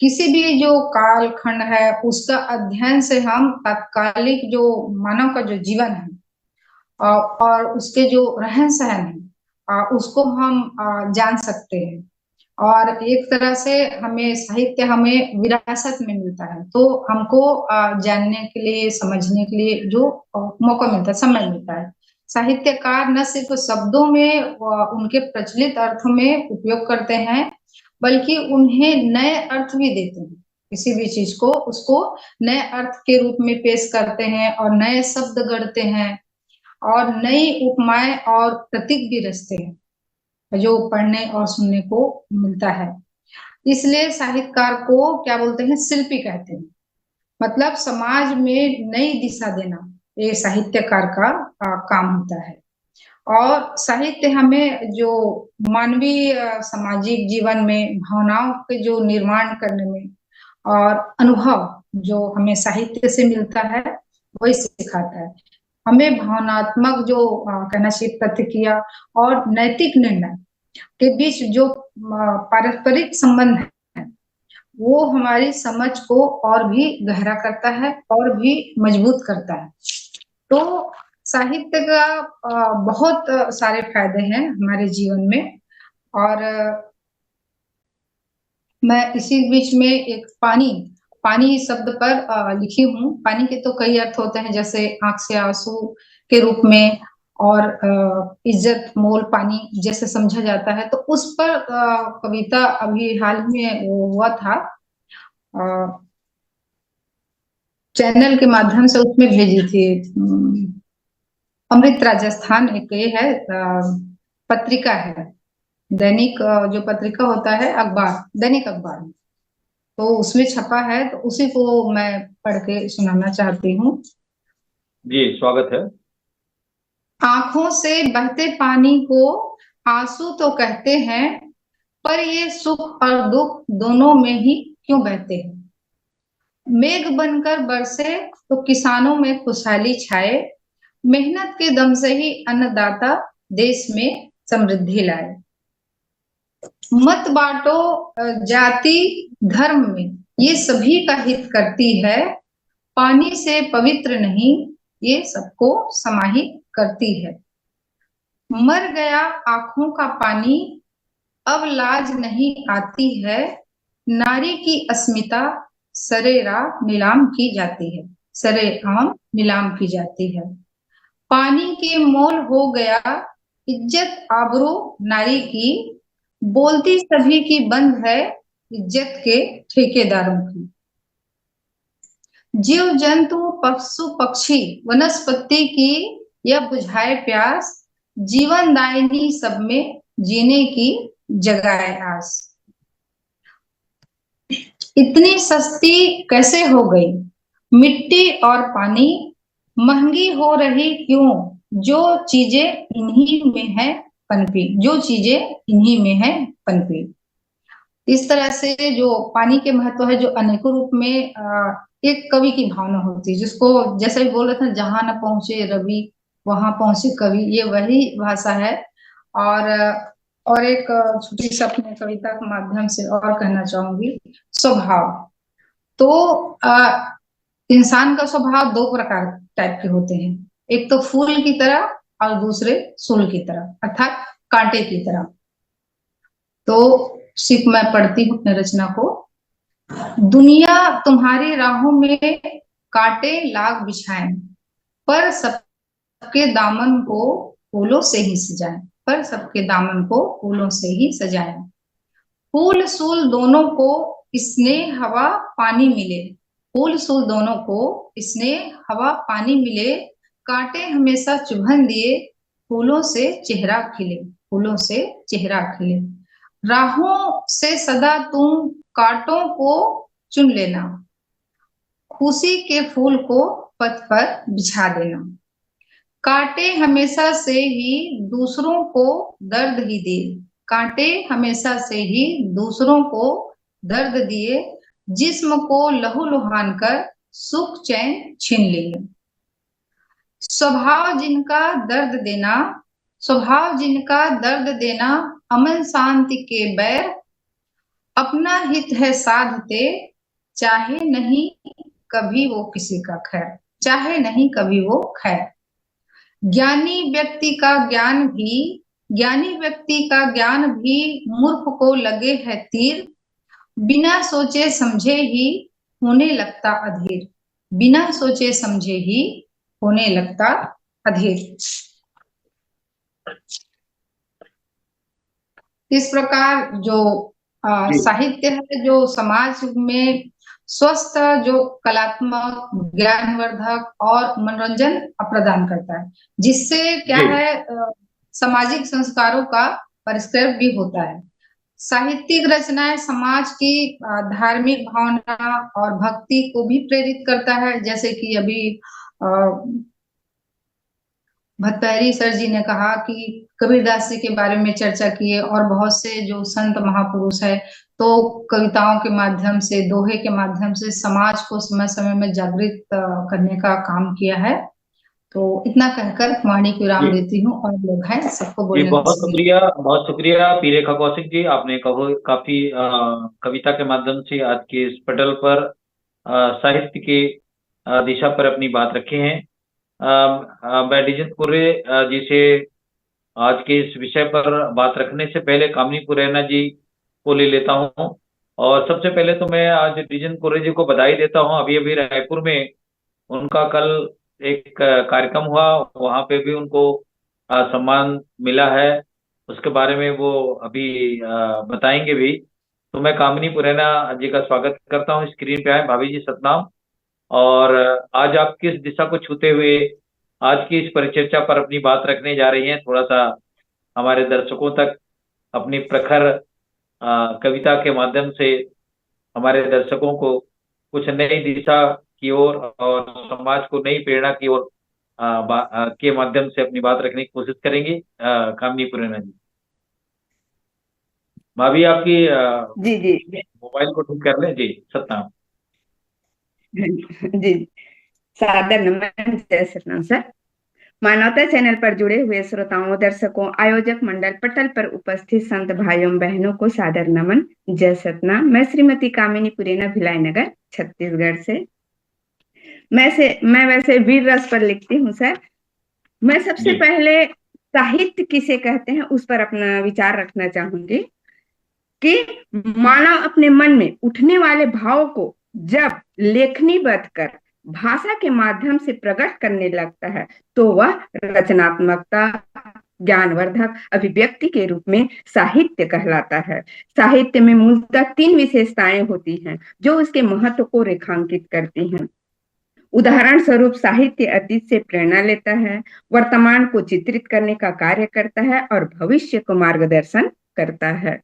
किसी भी जो कालखंड है उसका अध्ययन से हम तात्कालिक जो मानव का जो जीवन है और उसके जो रहन सहन है उसको हम जान सकते हैं। और एक तरह से हमें साहित्य हमें विरासत में मिलता है, तो हमको जानने के लिए, समझने के लिए जो मौका मिलता है, समय मिलता है। साहित्यकार न सिर्फ शब्दों में उनके प्रचलित अर्थ में उपयोग करते हैं, बल्कि उन्हें नए अर्थ भी देते हैं। किसी भी चीज को उसको नए अर्थ के रूप में पेश करते हैं और नए शब्द गढ़ते हैं और नई उपमाएं और प्रतीक भी रचते हैं, जो पढ़ने और सुनने को मिलता है। इसलिए साहित्यकार को क्या बोलते हैं, शिल्पी कहते हैं। मतलब समाज में नई दिशा देना ये साहित्यकार का काम होता है। और साहित्य हमें जो मानवीय सामाजिक जीवन में भावनाओं के जो निर्माण करने में और अनुभव जो हमें साहित्य से मिलता है वही सिखाता है। हमें भावनात्मक जो कहना चाहिए प्रतिक्रिया और नैतिक निर्णय के बीच जो पारस्परिक संबंध है वो हमारी समझ को और भी गहरा करता है और भी मजबूत करता है। तो साहित्य का बहुत सारे फायदे हैं हमारे जीवन में। और मैं इसी बीच में एक पानी शब्द पर लिखी हूँ। पानी के तो कई अर्थ होते हैं, जैसे आंख से आंसू के रूप में, और इज्जत मोल पानी जैसे समझा जाता है। तो उस पर कविता अभी हाल में वो हुआ था, चैनल के माध्यम से उसमें भेजी थी। अमृत राजस्थान एक ये है, पत्रिका है, दैनिक जो पत्रिका होता है, अखबार, दैनिक अखबार, तो उसमें छपा है। तो उसी को मैं पढ़ के सुनाना चाहती हूँ। जी, स्वागत है। आंखों से बहते पानी को आंसू तो कहते हैं, पर ये सुख और दुख दोनों में ही क्यों बहते हैं। मेघ बनकर बरसे तो किसानों में खुशहाली छाए, मेहनत के दम से ही अन्नदाता देश में समृद्धि लाए। मत बांटो जाति धर्म में, ये सभी का हित करती है, पानी से पवित्र नहीं ये सबको समाहित करती है। मर गया आंखों का पानी, अब लाज नहीं आती है, नारी की अस्मिता सरेआम नीलाम की जाती है, सरेआम नीलाम की जाती है। पानी के मोल हो गया इज्जत आबरू नारी की, बोलती सभी की बंद है इज्जत के ठेकेदारों की। जीव जंतु पशु पक्षी वनस्पति की यह बुझाए प्यास, जीवन दायिनी सब में जीने की जगाए आस। इतनी सस्ती कैसे हो गई मिट्टी और पानी, महंगी हो रही क्यों जो चीजें इन्हीं में है पनपी, जो चीजें इन्हीं में है पनपी। इस तरह से जो पानी के महत्व है, जो अनेकों रूप में एक कवि की भावना होती है, जिसको जैसे भी बोल रहे थे, जहां न पहुंचे रवि वहां पहुंचे कवि, ये वही भाषा है। और एक छोटी सी अपने कविता के माध्यम से और कहना चाहूंगी, स्वभाव। तो इंसान का स्वभाव दो प्रकार टाइप के होते हैं, एक तो फूल की तरह और दूसरे सूल की तरह, अर्थात कांटे की तरह। तो सिर्फ मैं पढ़ती हूँ अपने रचना को। दुनिया तुम्हारी राहों में कांटे लाग बिछाए, पर सबके दामन को फूलों से ही सजाए, पर सबके दामन को फूलों से ही सजाए। फूल सूल दोनों को स्नेह हवा पानी मिले, फूल सूल दोनों को स्नेह हवा पानी मिले, कांटे हमेशा चुभन दिए फूलों से चेहरा खिले, फूलों से चेहरा खिले। राहों से सदा तुम कांटों को चुन लेना, खुशी के फूल को पथ पर बिछा देना। कांटे हमेशा से ही दूसरों को दर्द ही दिए, कांटे हमेशा से ही दूसरों को दर्द दिए, जिस्म को लहू लुहान कर सुख चैन छीन लिए। स्वभाव जिनका दर्द देना, स्वभाव जिनका दर्द देना, अमन शांति के बैर, अपना हित है साधते, चाहे नहीं कभी वो किसी का खैर, चाहे नहीं कभी वो खैर। ज्ञानी व्यक्ति का ज्ञान भी, ज्ञानी व्यक्ति का ज्ञान भी मूर्ख को लगे है तीर, बिना सोचे समझे ही होने लगता अधीर, बिना सोचे समझे ही होने लगता अधीर। इस प्रकार जो साहित्य है, जो समाज में स्वस्थ, जो कलात्मक, ज्ञानवर्धक और मनोरंजन प्रदान करता है, जिससे क्या है सामाजिक संस्कारों का परिष्कार भी होता है। साहित्यिक रचनाएं समाज की धार्मिक भावना और भक्ति को भी प्रेरित करता है, जैसे कि अभी भट्टहरी सर जी ने कहा कि कबीरदास जी के बारे में चर्चा किए, और बहुत से जो संत महापुरुष है, तो कविताओं के माध्यम से, दोहे के माध्यम से समाज को समय समय में जागृत करने का काम किया है। तो इतना कहकर वाणी को विराम जी देती हूँ, और लोग हैं सबको जी, बोलने का समय। बहुत शुक्रिया पी रेखा कौशिक जी। आपने कहो काफी कविता के माध्यम से आज के इस पटल पर साहित्य के दिशा पर अपनी बात रखे हैं। मैं डीजन कुर्रे जी से आज के इस विषय पर बात रखने से पहले कामिनी पुरैना जी को ले लेता हूँ। और सबसे पहले तो मैं आज डीजन कुर्रे जी को बधाई देता हूँ। अभी अभी रायपुर में उनका कल एक कार्यक्रम हुआ, वहां पे भी उनको सम्मान मिला है। उसके बारे में वो अभी बताएंगे भी। तो मैं कामिनी पुरैना जी का स्वागत करता हूँ। स्क्रीन पे आए भाभी जी, सतनाम। और आज आप किस दिशा को छूते हुए आज की इस परिचर्चा पर अपनी बात रखने जा रही हैं, थोड़ा सा हमारे दर्शकों तक अपनी प्रखर कविता के माध्यम से हमारे दर्शकों को कुछ नई दिशा की ओर और समाज को नई प्रेरणा की ओर के माध्यम से अपनी बात रखने की कोशिश करेंगी। कामनी पुरैना जी, भाभी आपकी जी जी मोबाइल को ठीक कर लें जी। सतनाम। जी। सादर नमन, जय सतनाम सर। मानवता चैनल पर जुड़े हुए श्रोताओं, दर्शकों, आयोजक मंडल, पटल पर उपस्थित संत भाइयों बहनों को सादर नमन, जय सतनाम। मैं श्रीमती कामिनी पुरैना, भिलाई नगर, छत्तीसगढ़ से। मैं वैसे वीर रस पर लिखती हूँ सर। मैं सबसे जी पहले साहित्य किसे कहते हैं उस पर अपना विचार रखना चाहूंगी कि मानव अपने मन में उठने वाले भाव को जब लेखनीबद्ध कर भाषा के माध्यम से प्रकट करने लगता है तो वह रचनात्मकता, ज्ञानवर्धक अभिव्यक्ति के रूप में साहित्य कहलाता है। साहित्य में मूलतः 3 विशेषताएं होती हैं जो उसके महत्व को रेखांकित करती हैं। उदाहरण स्वरूप, साहित्य अतीत से प्रेरणा लेता है, वर्तमान को चित्रित करने का कार्य करता है और भविष्य को मार्गदर्शन करता है।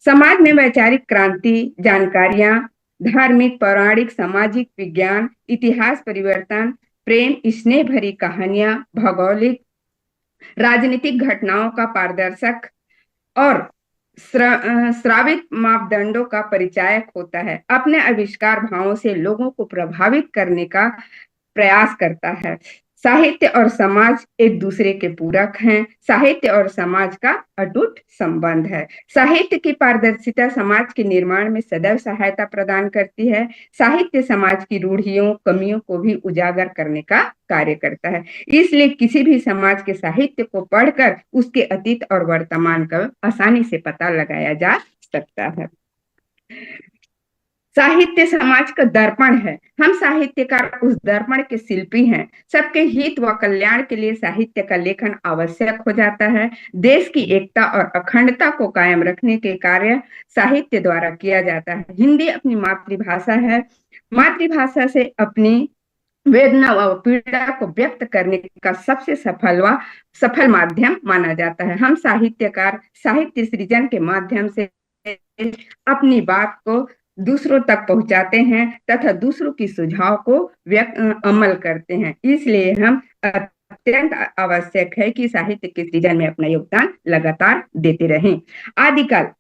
समाज में वैचारिक क्रांति, जानकारियां, धार्मिक, पौराणिक, सामाजिक, विज्ञान, इतिहास परिवर्तन, प्रेम, स्नेह भरी कहानियां, भौगोलिक, राजनीतिक घटनाओं का पारदर्शक और श्रावित मापदंडों का परिचायक होता है। अपने आविष्कार भावों से लोगों को प्रभावित करने का प्रयास करता है। साहित्य और समाज एक दूसरे के पूरक हैं। साहित्य और समाज का अटूट संबंध है। साहित्य की पारदर्शिता समाज के निर्माण में सदैव सहायता प्रदान करती है। साहित्य समाज की रूढ़ियों, कमियों को भी उजागर करने का कार्य करता है। इसलिए किसी भी समाज के साहित्य को पढ़कर उसके अतीत और वर्तमान का आसानी से पता लगाया जा सकता है। साहित्य समाज का दर्पण है। हम साहित्यकार उस दर्पण के शिल्पी हैं। सबके हित व कल्याण के लिए साहित्य का लेखन आवश्यक हो जाता है। देश की एकता और अखंडता को कायम रखने के कार्य साहित्य द्वारा किया जाता है। हिंदी अपनी मातृभाषा है। मातृभाषा से अपनी वेदना व पीड़ा को व्यक्त करने का सबसे सफल माध्यम माना जाता है। हम साहित्यकार साहित्य सृजन के माध्यम से अपनी बात को दूसरों तक पहुंचाते हैं तथा दूसरों की सुझाव को अमल करते हैं। इसलिए हम अत्यंत आवश्यक है कि साहित्य के सृजन में अपना योगदान लगातार देते रहें। आदिकाल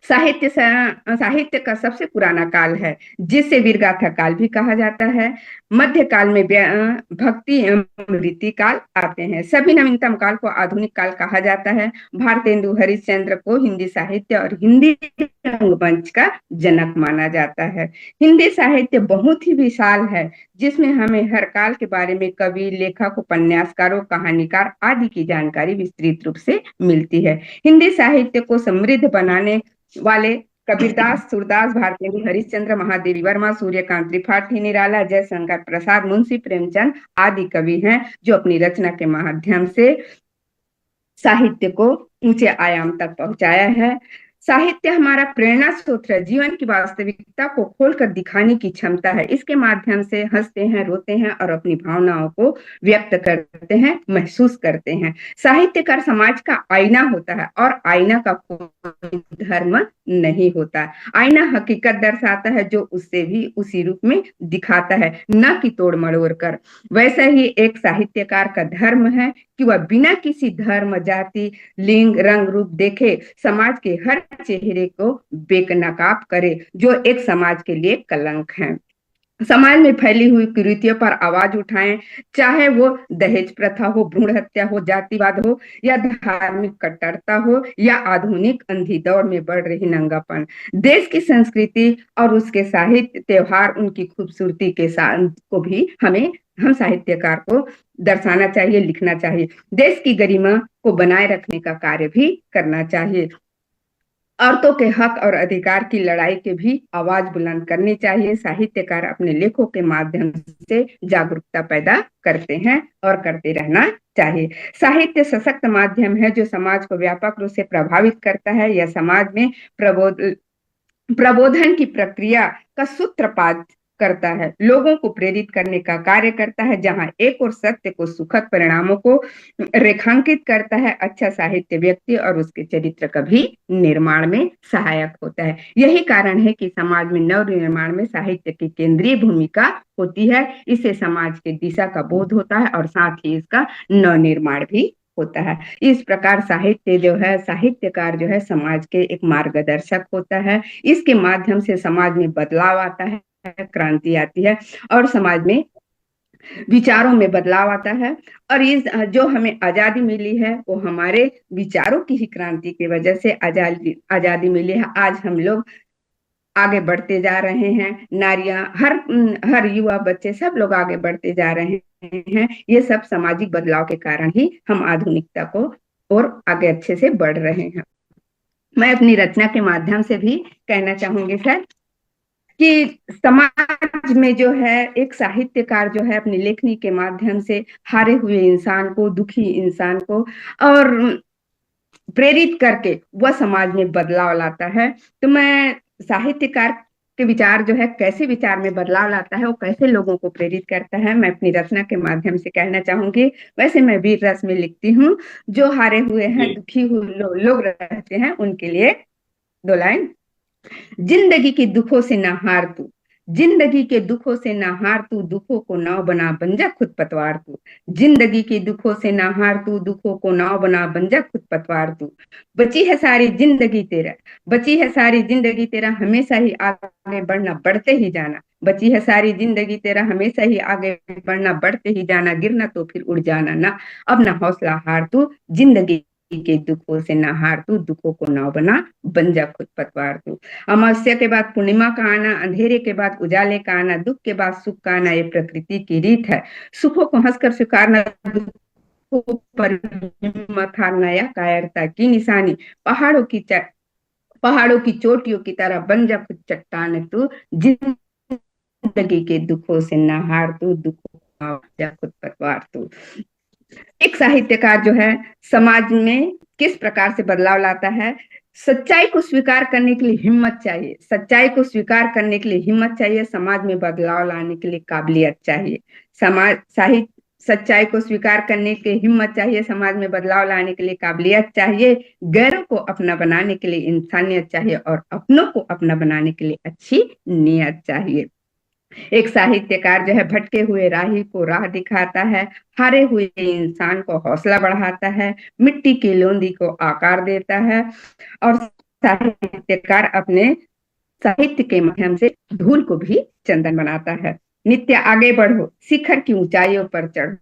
साहित्य का सबसे पुराना काल है, जिसे वीरगाथा काल भी कहा जाता है। मध्यकाल में भक्ति एवं रीति काल आते हैं। सभी नवीनतम काल को आधुनिक काल कहा जाता है। भारतेंदु हरिश्चंद्र को हिंदी साहित्य और हिंदी रंगमंच का जनक माना जाता है। हिंदी साहित्य बहुत ही विशाल है, जिसमें हमें हर काल के बारे में कवि, लेखक, उपन्यासकारों, कहानीकार आदि की जानकारी विस्तृत रूप से मिलती है। हिंदी साहित्य को समृद्ध बनाने वाले कबीरदास, सूरदास, भारतेंदु हरिश्चंद्र, महादेवी वर्मा, सूर्यकांत त्रिपाठी निराला, जयशंकर प्रसाद, मुंशी प्रेमचंद आदि कवि हैं जो अपनी रचना के माध्यम से साहित्य को ऊंचे आयाम तक पहुंचाया है। साहित्य हमारा प्रेरणा स्रोत है। जीवन की वास्तविकता को खोलकर दिखाने की क्षमता है। इसके माध्यम से हंसते हैं, रोते हैं और अपनी भावनाओं को व्यक्त करते हैं, महसूस करते हैं। साहित्यकार समाज का आईना होता है और आईना का कोई धर्म नहीं होता। आईना हकीकत दर्शाता है जो उससे भी उसी रूप में दिखाता है, न कि तोड़ मरोड़ कर। वैसा ही एक साहित्यकार का धर्म है कि वह बिना किसी धर्म, जाति, लिंग, रंग, रूप देखे समाज के हर चेहरे को बेनकाब करे जो एक समाज के लिए कलंक है। समाज में फैली हुई कुरीतियों पर आवाज उठाएं, चाहे वो दहेज प्रथा हो, भ्रूण हत्या हो, जातिवाद हो, या धार्मिक कट्टरता हो, या आधुनिक अंधी दौड़ में बढ़ रही नंगापन। देश की संस्कृति और उसके साहित्य, त्योहार, उनकी खूबसूरती के साथ को भी हम साहित्यकार को दर्शाना चाहिए, लिखना चाहिए। देश की गरिमा को बनाए रखने का कार्य भी करना चाहिए। औरतों के हक और अधिकार की लड़ाई के भी आवाज बुलंद करनी चाहिए। साहित्यकार अपने लेखों के माध्यम से जागरूकता पैदा करते हैं और करते रहना चाहिए। साहित्य सशक्त माध्यम है जो समाज को व्यापक रूप से प्रभावित करता है। यह समाज में प्रबोधन की प्रक्रिया का सूत्रपात करता है, लोगों को प्रेरित करने का कार्य करता है। जहां एक और सत्य को सुखद परिणामों को रेखांकित करता है, अच्छा साहित्य व्यक्ति और उसके चरित्र का भी निर्माण में सहायक होता है। यही कारण है कि समाज में नव निर्माण में साहित्य की केंद्रीय भूमिका होती है। इससे समाज के दिशा का बोध होता है और साथ ही इसका नव निर्माण भी होता है। इस प्रकार साहित्य जो है, साहित्यकार जो है समाज के एक मार्गदर्शक होता है। इसके माध्यम से समाज में बदलाव आता है, क्रांति आती है और समाज में विचारों में बदलाव आता है। और इस जो हमें आजादी मिली है वो हमारे विचारों की ही क्रांति की वजह से आजादी मिली है। आज हम लोग आगे बढ़ते जा रहे हैं, नारियां, हर युवा, बच्चे, सब लोग आगे बढ़ते जा रहे हैं। ये सब सामाजिक बदलाव के कारण ही हम आधुनिकता को और आगे अच्छे से बढ़ रहे हैं। मैं अपनी रचना के माध्यम से भी कहना चाहूंगी सर कि समाज में जो है एक साहित्यकार जो है अपनी लेखनी के माध्यम से हारे हुए इंसान को, दुखी इंसान को और प्रेरित करके वह समाज में बदलाव लाता है। तो मैं साहित्यकार के विचार जो है कैसे विचार में बदलाव लाता है, वो कैसे लोगों को प्रेरित करता है, मैं अपनी रचना के माध्यम से कहना चाहूंगी। वैसे मैं वीर रस में लिखती हूँ, जो हारे हुए हैं, दुखी हुए लोग रहते हैं, उनके लिए 2 लाइन। जिंदगी के दुखों से ना हार तू, जिंदगी के दुखों से ना हार तू, दुखों को नाव बना बन जा खुद पतवार तू। जिंदगी के दुखों से ना हार तू, दुखों को नाव बना बन जा खुद पतवार तू। बची है सारी जिंदगी तेरा, बची है सारी जिंदगी तेरा, हमेशा ही आगे बढ़ना, बढ़ते ही जाना। बची है सारी जिंदगी तेरा, हमेशा ही आगे बढ़ना, बढ़ते ही जाना। गिरना तो फिर उड़ जाना ना, अब ना हौसला हार तू। जिंदगी के दुखों से ना हार तू, दुखों को नाव बना बन जा खुद पतवार तू। अमावस्या के बाद पूर्णिमा का आना, अंधेरे के बाद उजाले का आना, दुख के बाद सुख का आना, ये प्रकृति की रीत है। सुखों को हंसकर स्वीकारना, दुखों पर हिम्मत हारना, या कायरता की निशानी। पहाड़ों की चोटियों की तरह बन जा खुद चट्टान तू। जिंदगी के दुखों से ना हार तू, दुखों को बन जा खुद पतवार तू। एक साहित्यकार जो है समाज में किस प्रकार से बदलाव लाता है। सच्चाई को स्वीकार करने के लिए हिम्मत चाहिए, सच्चाई को स्वीकार करने के लिए हिम्मत चाहिए। समाज में बदलाव लाने के लिए काबिलियत चाहिए। समाज साहित्य सच्चाई को स्वीकार करने के लिए हिम्मत चाहिए, समाज में बदलाव लाने के लिए काबिलियत चाहिए। गैरों को अपना बनाने के लिए इंसानियत चाहिए और अपनों को अपना बनाने के लिए अच्छी नीयत चाहिए। एक साहित्यकार जो है भटके हुए राही को राह दिखाता है, हारे हुए इंसान को हौसला बढ़ाता है, मिट्टी की लोंदी को आकार देता है और साहित्यकार अपने साहित्य के माध्यम से धूल को भी चंदन बनाता है। नित्य आगे बढ़ो, शिखर की ऊंचाइयों पर चढ़ो।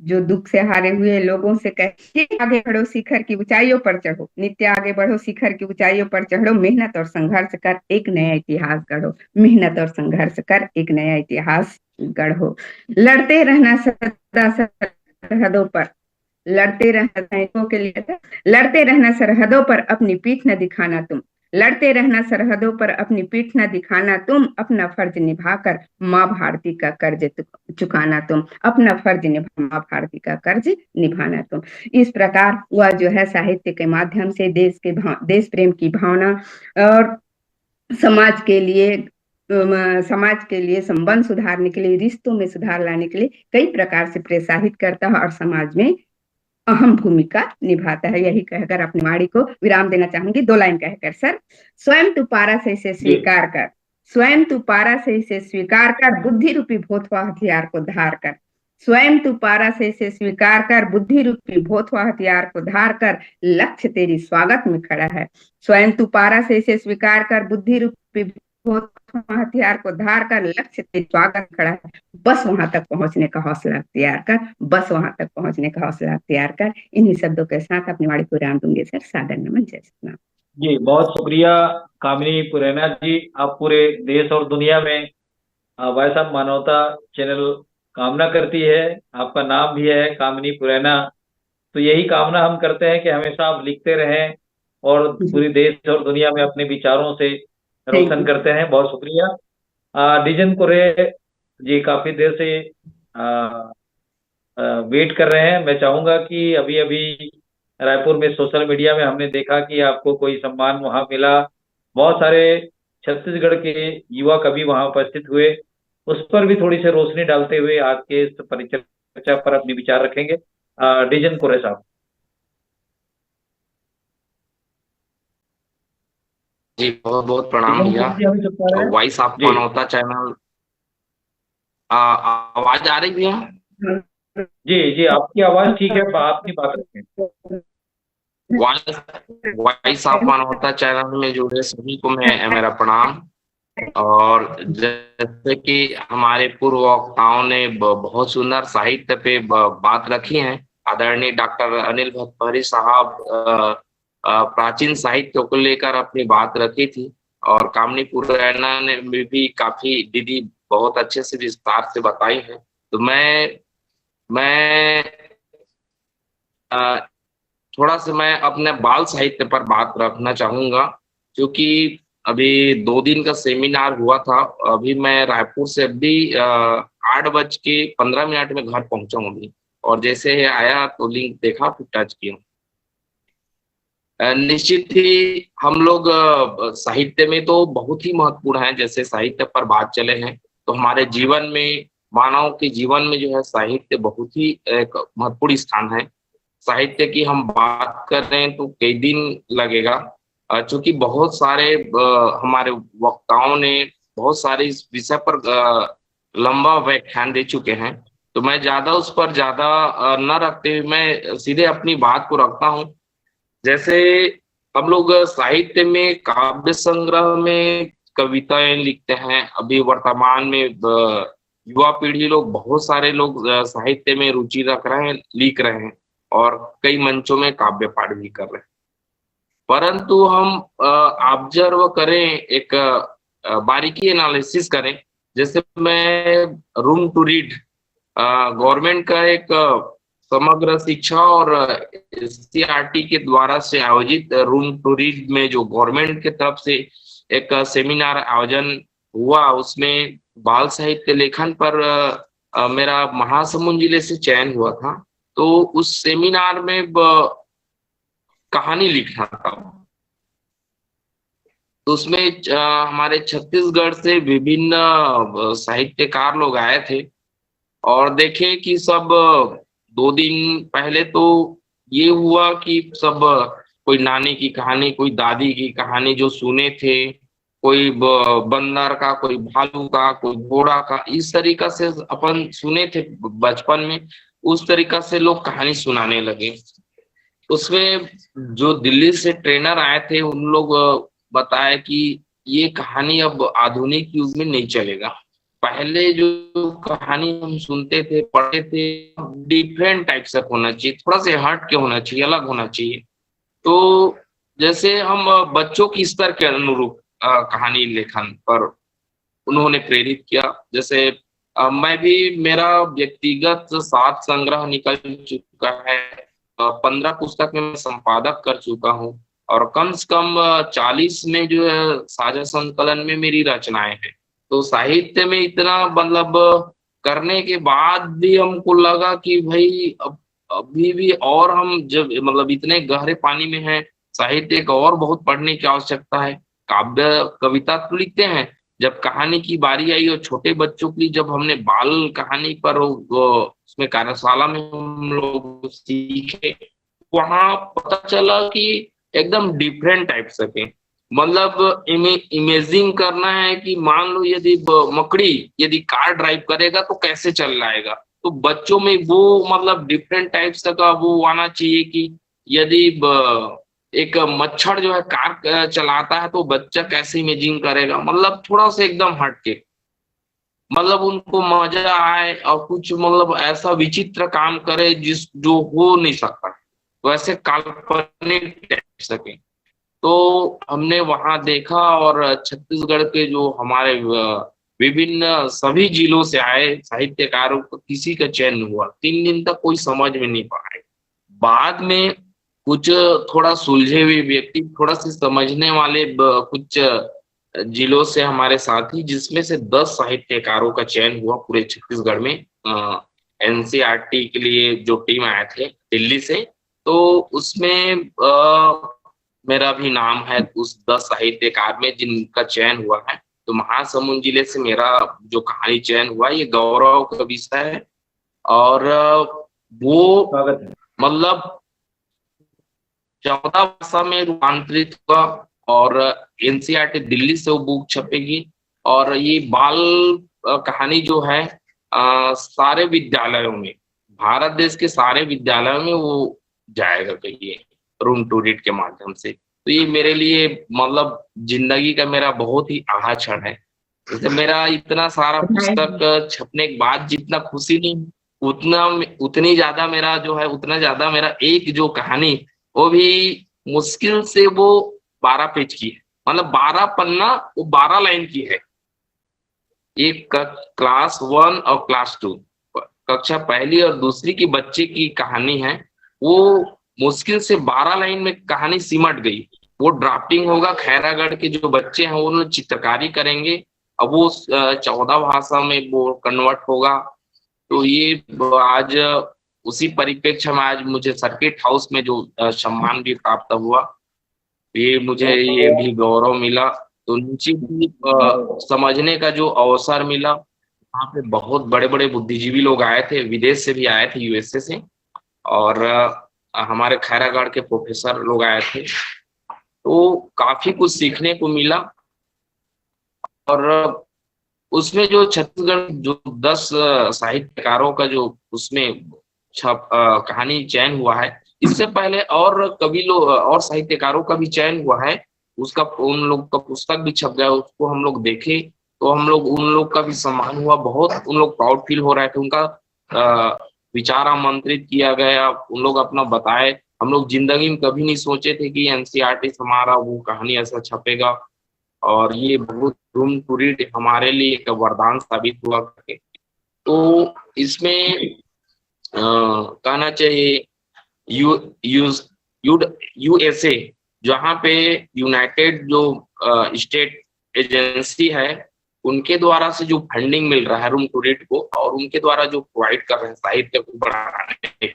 जो दुख से हारे हुए लोगों से कहते, आगे बढ़ो, शिखर की ऊंचाइयों पर चढ़ो। नित्य आगे बढ़ो, शिखर की ऊंचाइयों पर चढ़ो। मेहनत और संघर्ष कर एक नया इतिहास गढ़ो। मेहनत और संघर्ष कर एक नया इतिहास गढ़ो। लड़ते रहना सदा सरहदों पर, लड़ते रहना के लिए, लड़ते रहना सरहदों पर, अपनी पीठ न दिखाना तुम। लड़ते रहना सरहदों पर, अपनी पीठ न दिखाना तुम। अपना फर्ज निभाकर माँ भारती का कर्ज चुकाना तुम। अपना फर्ज निभा, माँ भारती का कर्ज निभाना तुम। इस प्रकार वह जो है साहित्य के माध्यम से देश प्रेम की भावना और समाज के लिए संबंध सुधारने के लिए, रिश्तों में सुधार लाने के लिए कई प्रकार से प्रोत्साहित करता है और समाज में अहम भूमिका निभाता है। यही कहकर अपनी वाणी को विराम देना चाहूंगी। 2 लाइन कहकर सर। स्वयं तू पारा से इसे स्वीकार कर, स्वयं तू पारा से इसे स्वीकार कर, बुद्धि रूपी भोथवा हथियार को धार कर। स्वयं तू पारा से इसे स्वीकार कर, बुद्धि रूपी भोथवा हथियार को धार कर, लक्ष्य तेरी स्वागत में खड़ा है। स्वयं तू पारा से इसे स्वीकार कर, बुद्धि रूपी हथियार को धार कर लक्ष्य के स्वागत खड़ा है, बस वहां तक पहुंचने का हौसला अख्तियार कर, बस वहां तक पहुंचने का हौसला अख्तियार कर। इन्हीं शब्दों के साथ अपनी वाणी को विराम दूंगी सर। सादर नमन, जय सतनाम। जी बहुत शुक्रिया कामिनी पुरैना जी। आप पूरे देश और दुनिया में वॉइस ऑफ मानवता चैनल कामना करती है, आपका नाम भी है कामिनी पुरैना। तो यही कामना हम करते हैं कि हमेशा आप लिखते रहें और पूरे देश और दुनिया में अपने विचारों से थैंक रोशन यू। करते हैं। बहुत शुक्रिया। डिजन कुरे जी काफी देर से वेट कर रहे हैं। मैं चाहूंगा कि अभी अभी रायपुर में सोशल मीडिया में हमने देखा कि आपको कोई सम्मान वहां मिला। बहुत सारे छत्तीसगढ़ के युवा कवि वहां उपस्थित हुए। उस पर भी थोड़ी सी रोशनी डालते हुए आज के इस परिचर्चा पर अपने विचार रखेंगे डिजन कुरे साहब। जी बहुत बहुत प्रणाम डिजन भैया। कुरे जी हमें सुन पा रहे हैं? वॉइस ऑफ जी मानवता चैनल, आवाज आ रही भैया? जी जी, आपकी आवाज ठीक है, आप अपनी बात रखें। वॉइस वॉइस ऑफ मानवता चैनल में जुड़े सभी को मेरा प्रणाम। और जैसे कि हमारे पूर्व वक्ताओं ने बहुत सुंदर साहित्य पे बात रखी है। आदरणीय डॉक्टर अनिल भतभरी साहब प्राचीन साहित्य को लेकर अपनी बात रखी थी, और कामिनी पुरैना ने भी काफी दीदी बहुत अच्छे से विस्तार से बताई है। तो मैं थोड़ा सा मैं अपने बाल साहित्य पर बात रखना चाहूंगा, क्योंकि अभी 2 दिन का सेमिनार हुआ था। अभी मैं रायपुर से अभी 8:15 में घर पहुंचा हूँ अभी, और जैसे ही आया तो लिंक देखा फिर टच किया। निश्चित ही हम लोग साहित्य में तो बहुत ही महत्वपूर्ण है। जैसे साहित्य पर बात चले हैं तो हमारे जीवन में, मानव के जीवन में जो है साहित्य बहुत ही एक महत्वपूर्ण स्थान है। साहित्य की हम बात कर रहे हैं तो कई दिन लगेगा, चूंकि बहुत सारे हमारे वक्ताओं ने बहुत सारे इस विषय पर लंबा व्याख्यान दे चुके हैं। तो मैं ज्यादा उस पर ज्यादा न रखते हुए मैं सीधे अपनी बात को रखता हूँ। जैसे हम लोग साहित्य में, काव्य संग्रह में कविताएं लिखते हैं। अभी वर्तमान में युवा पीढ़ी लोग, बहुत सारे लोग साहित्य में रुचि रख रहे हैं, लिख रहे हैं, और कई मंचों में काव्य पाठ भी कर रहे हैं। परंतु हम ऑब्जर्व करें, एक बारीकी एनालिसिस करें। जैसे मैं रूम टू रीड, गवर्नमेंट का एक समग्र शिक्षा और एससीईआरटी के द्वारा से आयोजित रूम टू रीड में जो गवर्नमेंट के तरफ से एक सेमिनार आयोजन हुआ, उसमें बाल साहित्य लेखन पर मेरा महासमुंद जिले से चयन हुआ था। तो उस सेमिनार में कहानी लिखना था। तो उसमें हमारे छत्तीसगढ़ से विभिन्न साहित्यकार लोग आए थे, और देखे कि सब 2 दिन पहले तो ये हुआ कि सब कोई नानी की कहानी, कोई दादी की कहानी जो सुने थे, कोई बंदर का, कोई भालू का, कोई घोड़ा का, इस तरीका से अपन सुने थे बचपन में। उस तरीका से लोग कहानी सुनाने लगे। उसमें जो दिल्ली से ट्रेनर आए थे उन लोग बताया कि ये कहानी अब आधुनिक युग में नहीं चलेगा। पहले जो कहानी हम सुनते थे, पढ़ते थे, डिफरेंट टाइप से होना चाहिए, थोड़ा सा हट के होना चाहिए, अलग होना चाहिए। तो जैसे हम बच्चों की स्तर के अनुरूप कहानी लेखन पर उन्होंने प्रेरित किया। जैसे मैं भी, मेरा व्यक्तिगत 7 संग्रह निकल चुका है, 15 पुस्तक में मैं संपादक कर चुका हूँ, और कम से कम 40 में जो है साझा संकलन में मेरी रचनाएं हैं। तो साहित्य में इतना मतलब करने के बाद भी हमको लगा कि भाई अभी भी और हम जब मतलब इतने गहरे पानी में हैं, साहित्य का और बहुत पढ़ने की आवश्यकता है। काव्य कविता तो लिखते हैं, जब कहानी की बारी आई और छोटे बच्चों की जब हमने बाल कहानी पर उसमें कार्यशाला में हम लोग सीखे, वहां पता चला कि एकदम डिफरेंट टाइप से, मतलब इमेजिंग करना है कि मान लो यदि मकड़ी यदि कार ड्राइव करेगा तो कैसे चल जाएगा। तो बच्चों में वो मतलब डिफरेंट टाइप्स का वो आना चाहिए कि यदि एक मच्छर जो है कार चलाता है तो बच्चा कैसे इमेजिन करेगा, मतलब थोड़ा सा एकदम हटके, मतलब उनको मजा आए और कुछ मतलब ऐसा विचित्र काम करे जिस जो हो नहीं सकता, वैसे काल्पनिक कर सके। तो हमने वहां देखा, और छत्तीसगढ़ के जो हमारे विभिन्न सभी जिलों से आए साहित्यकारों को किसी का चयन नहीं हुआ, 3 दिन तक कोई समझ में नहीं पाए। बाद में कुछ थोड़ा सुलझे हुए व्यक्ति, थोड़ा सी समझने वाले कुछ जिलों से हमारे साथी, जिसमें से 10 साहित्यकारों का चयन हुआ पूरे छत्तीसगढ़ में। एनसीईआरटी के लिए जो टीम आए थे दिल्ली से, तो उसमें मेरा भी नाम है उस 10 साहित्यकार में जिनका चयन हुआ है। तो महासमुंद जिले से मेरा जो कहानी चयन हुआ, ये गौरव का विषय है। और वो स्वागत है। मतलब 14 भाषा में रूपांतरित हुआ, और एनसीईआरटी दिल्ली से वो बुक छपेगी। और ये बाल कहानी जो है सारे विद्यालयों में, भारत देश के सारे विद्यालयों में वो जाएगा कहिए रूम टू रीड के माध्यम से। तो ये मेरे लिए मतलब जिंदगी का मेरा बहुत ही अहा क्षण है। जैसे मेरा इतना सारा पुस्तक छपने के बाद जितना खुशी नहीं, उतनी ज्यादा मेरा जो है, उतना ज्यादा मेरा एक जो कहानी, वो भी मुश्किल से वो 12 पेज की है, मतलब 12 पन्ना, वो 12 लाइन की है। एक क्लास 1 और क्लास 2, कक्षा पहली और दूसरी की बच्चे की कहानी है। वो मुश्किल से 12 लाइन में कहानी सिमट गई। वो ड्राफ्टिंग होगा, खैरागढ़ के जो बच्चे हैं वो चित्रकारी करेंगे, अब वो 14 भाषा में वो कन्वर्ट होगा। तो ये आज उसी परिप्रेक्ष्य में आज मुझे सर्किट हाउस में जो सम्मान भी प्राप्त हुआ, ये मुझे ये भी गौरव मिला। तो नीचे भी समझने का जो अवसर मिला, वहाँ पे बहुत बड़े बड़े बुद्धिजीवी लोग आए थे, विदेश से भी आए थे, यूएसए से, और हमारे खैरागढ़ के प्रोफेसर लोग आए थे। तो काफी कुछ सीखने को मिला। और उसमें जो छत्तीसगढ़ जो 10 साहित्यकारों का जो उसमें कहानी चयन हुआ है, इससे पहले और कवि लोग और साहित्यकारों का भी चयन हुआ है। उसका उन लोग का पुस्तक भी छप गया, उसको हम लोग देखे तो हम लोग उन लोग का भी सम्मान हुआ, बहुत उन लोग प्राउड फील हो रहा है कि उनका विचार आमंत्रित किया गया, उन लोग अपना बताए। हम लोग जिंदगी में कभी नहीं सोचे थे कि एनसीईआरटी से हमारा वो कहानी ऐसा छपेगा, और ये बहुत रूम टू रीड हमारे लिए एक वरदान साबित हुआ करके। तो इसमें कहना चाहिए यूएसए, जहाँ पे यूनाइटेड जो स्टेट एजेंसी है, उनके द्वारा से जो फंडिंग मिल रहा है रूम टू रीड को, और उनके द्वारा जो प्रोवाइड कर रहे हैं साहित्य को बढ़ाने,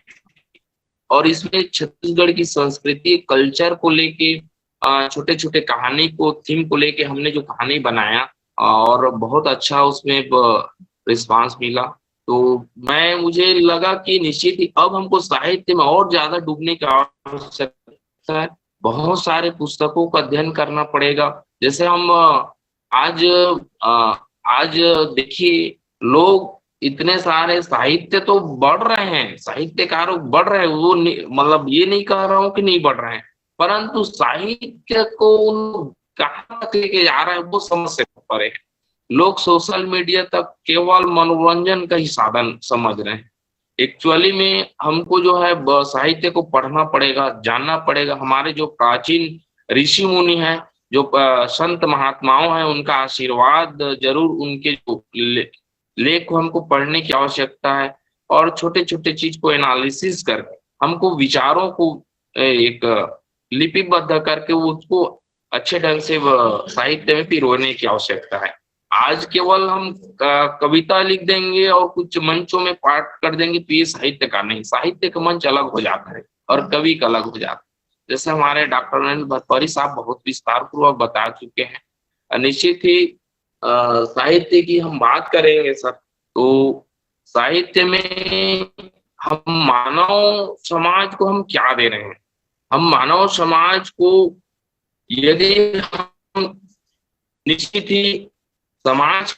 और इसमें छत्तीसगढ़ की संस्कृति कल्चर को लेके छोटे छोटे कहानी को थीम को लेके हमने जो कहानी बनाया, और बहुत अच्छा उसमें रिस्पांस मिला। तो मुझे लगा कि निश्चित ही अब हमको साहित्य में और ज्यादा डूबने की आवश्यकता है। बहुत सारे पुस्तकों का अध्ययन करना पड़ेगा। जैसे हम आज देखिए, लोग इतने सारे साहित्य तो बढ़ रहे हैं, साहित्यकार बढ़ रहे हैं, वो मतलब ये नहीं कह रहा हूँ कि नहीं बढ़ रहे हैं, परंतु साहित्य को कहाँ तक लेके जा रहा है वो समझ से परे है। लोग सोशल मीडिया तक केवल मनोरंजन का ही साधन समझ रहे हैं। एक्चुअली में हमको जो है साहित्य को पढ़ना पड़ेगा, जानना पड़ेगा। हमारे जो प्राचीन ऋषि मुनि हैं, जो संत महात्माओं हैं, उनका आशीर्वाद जरूर, उनके जो लेख को हमको पढ़ने की आवश्यकता है, और छोटे छोटे चीज को एनालिसिस करके हमको विचारों को एक लिपिबद्ध करके उसको अच्छे ढंग से साहित्य में पिरोने की आवश्यकता है। आज केवल हम कविता लिख देंगे और कुछ मंचों में पाठ कर देंगे तो ये साहित्य का नहीं, साहित्य का मंच अलग हो जाता है और कवि का अलग हो जाता है। जैसे हमारे डॉक्टर नरेंद्र भतौरी साहब बहुत विस्तार पूर्वक बता चुके हैं। निश्चित ही साहित्य की हम बात करेंगे सर, तो साहित्य में हम मानव समाज को हम क्या दे रहे हैं। हम मानव समाज को यदि हम निश्चित ही समाज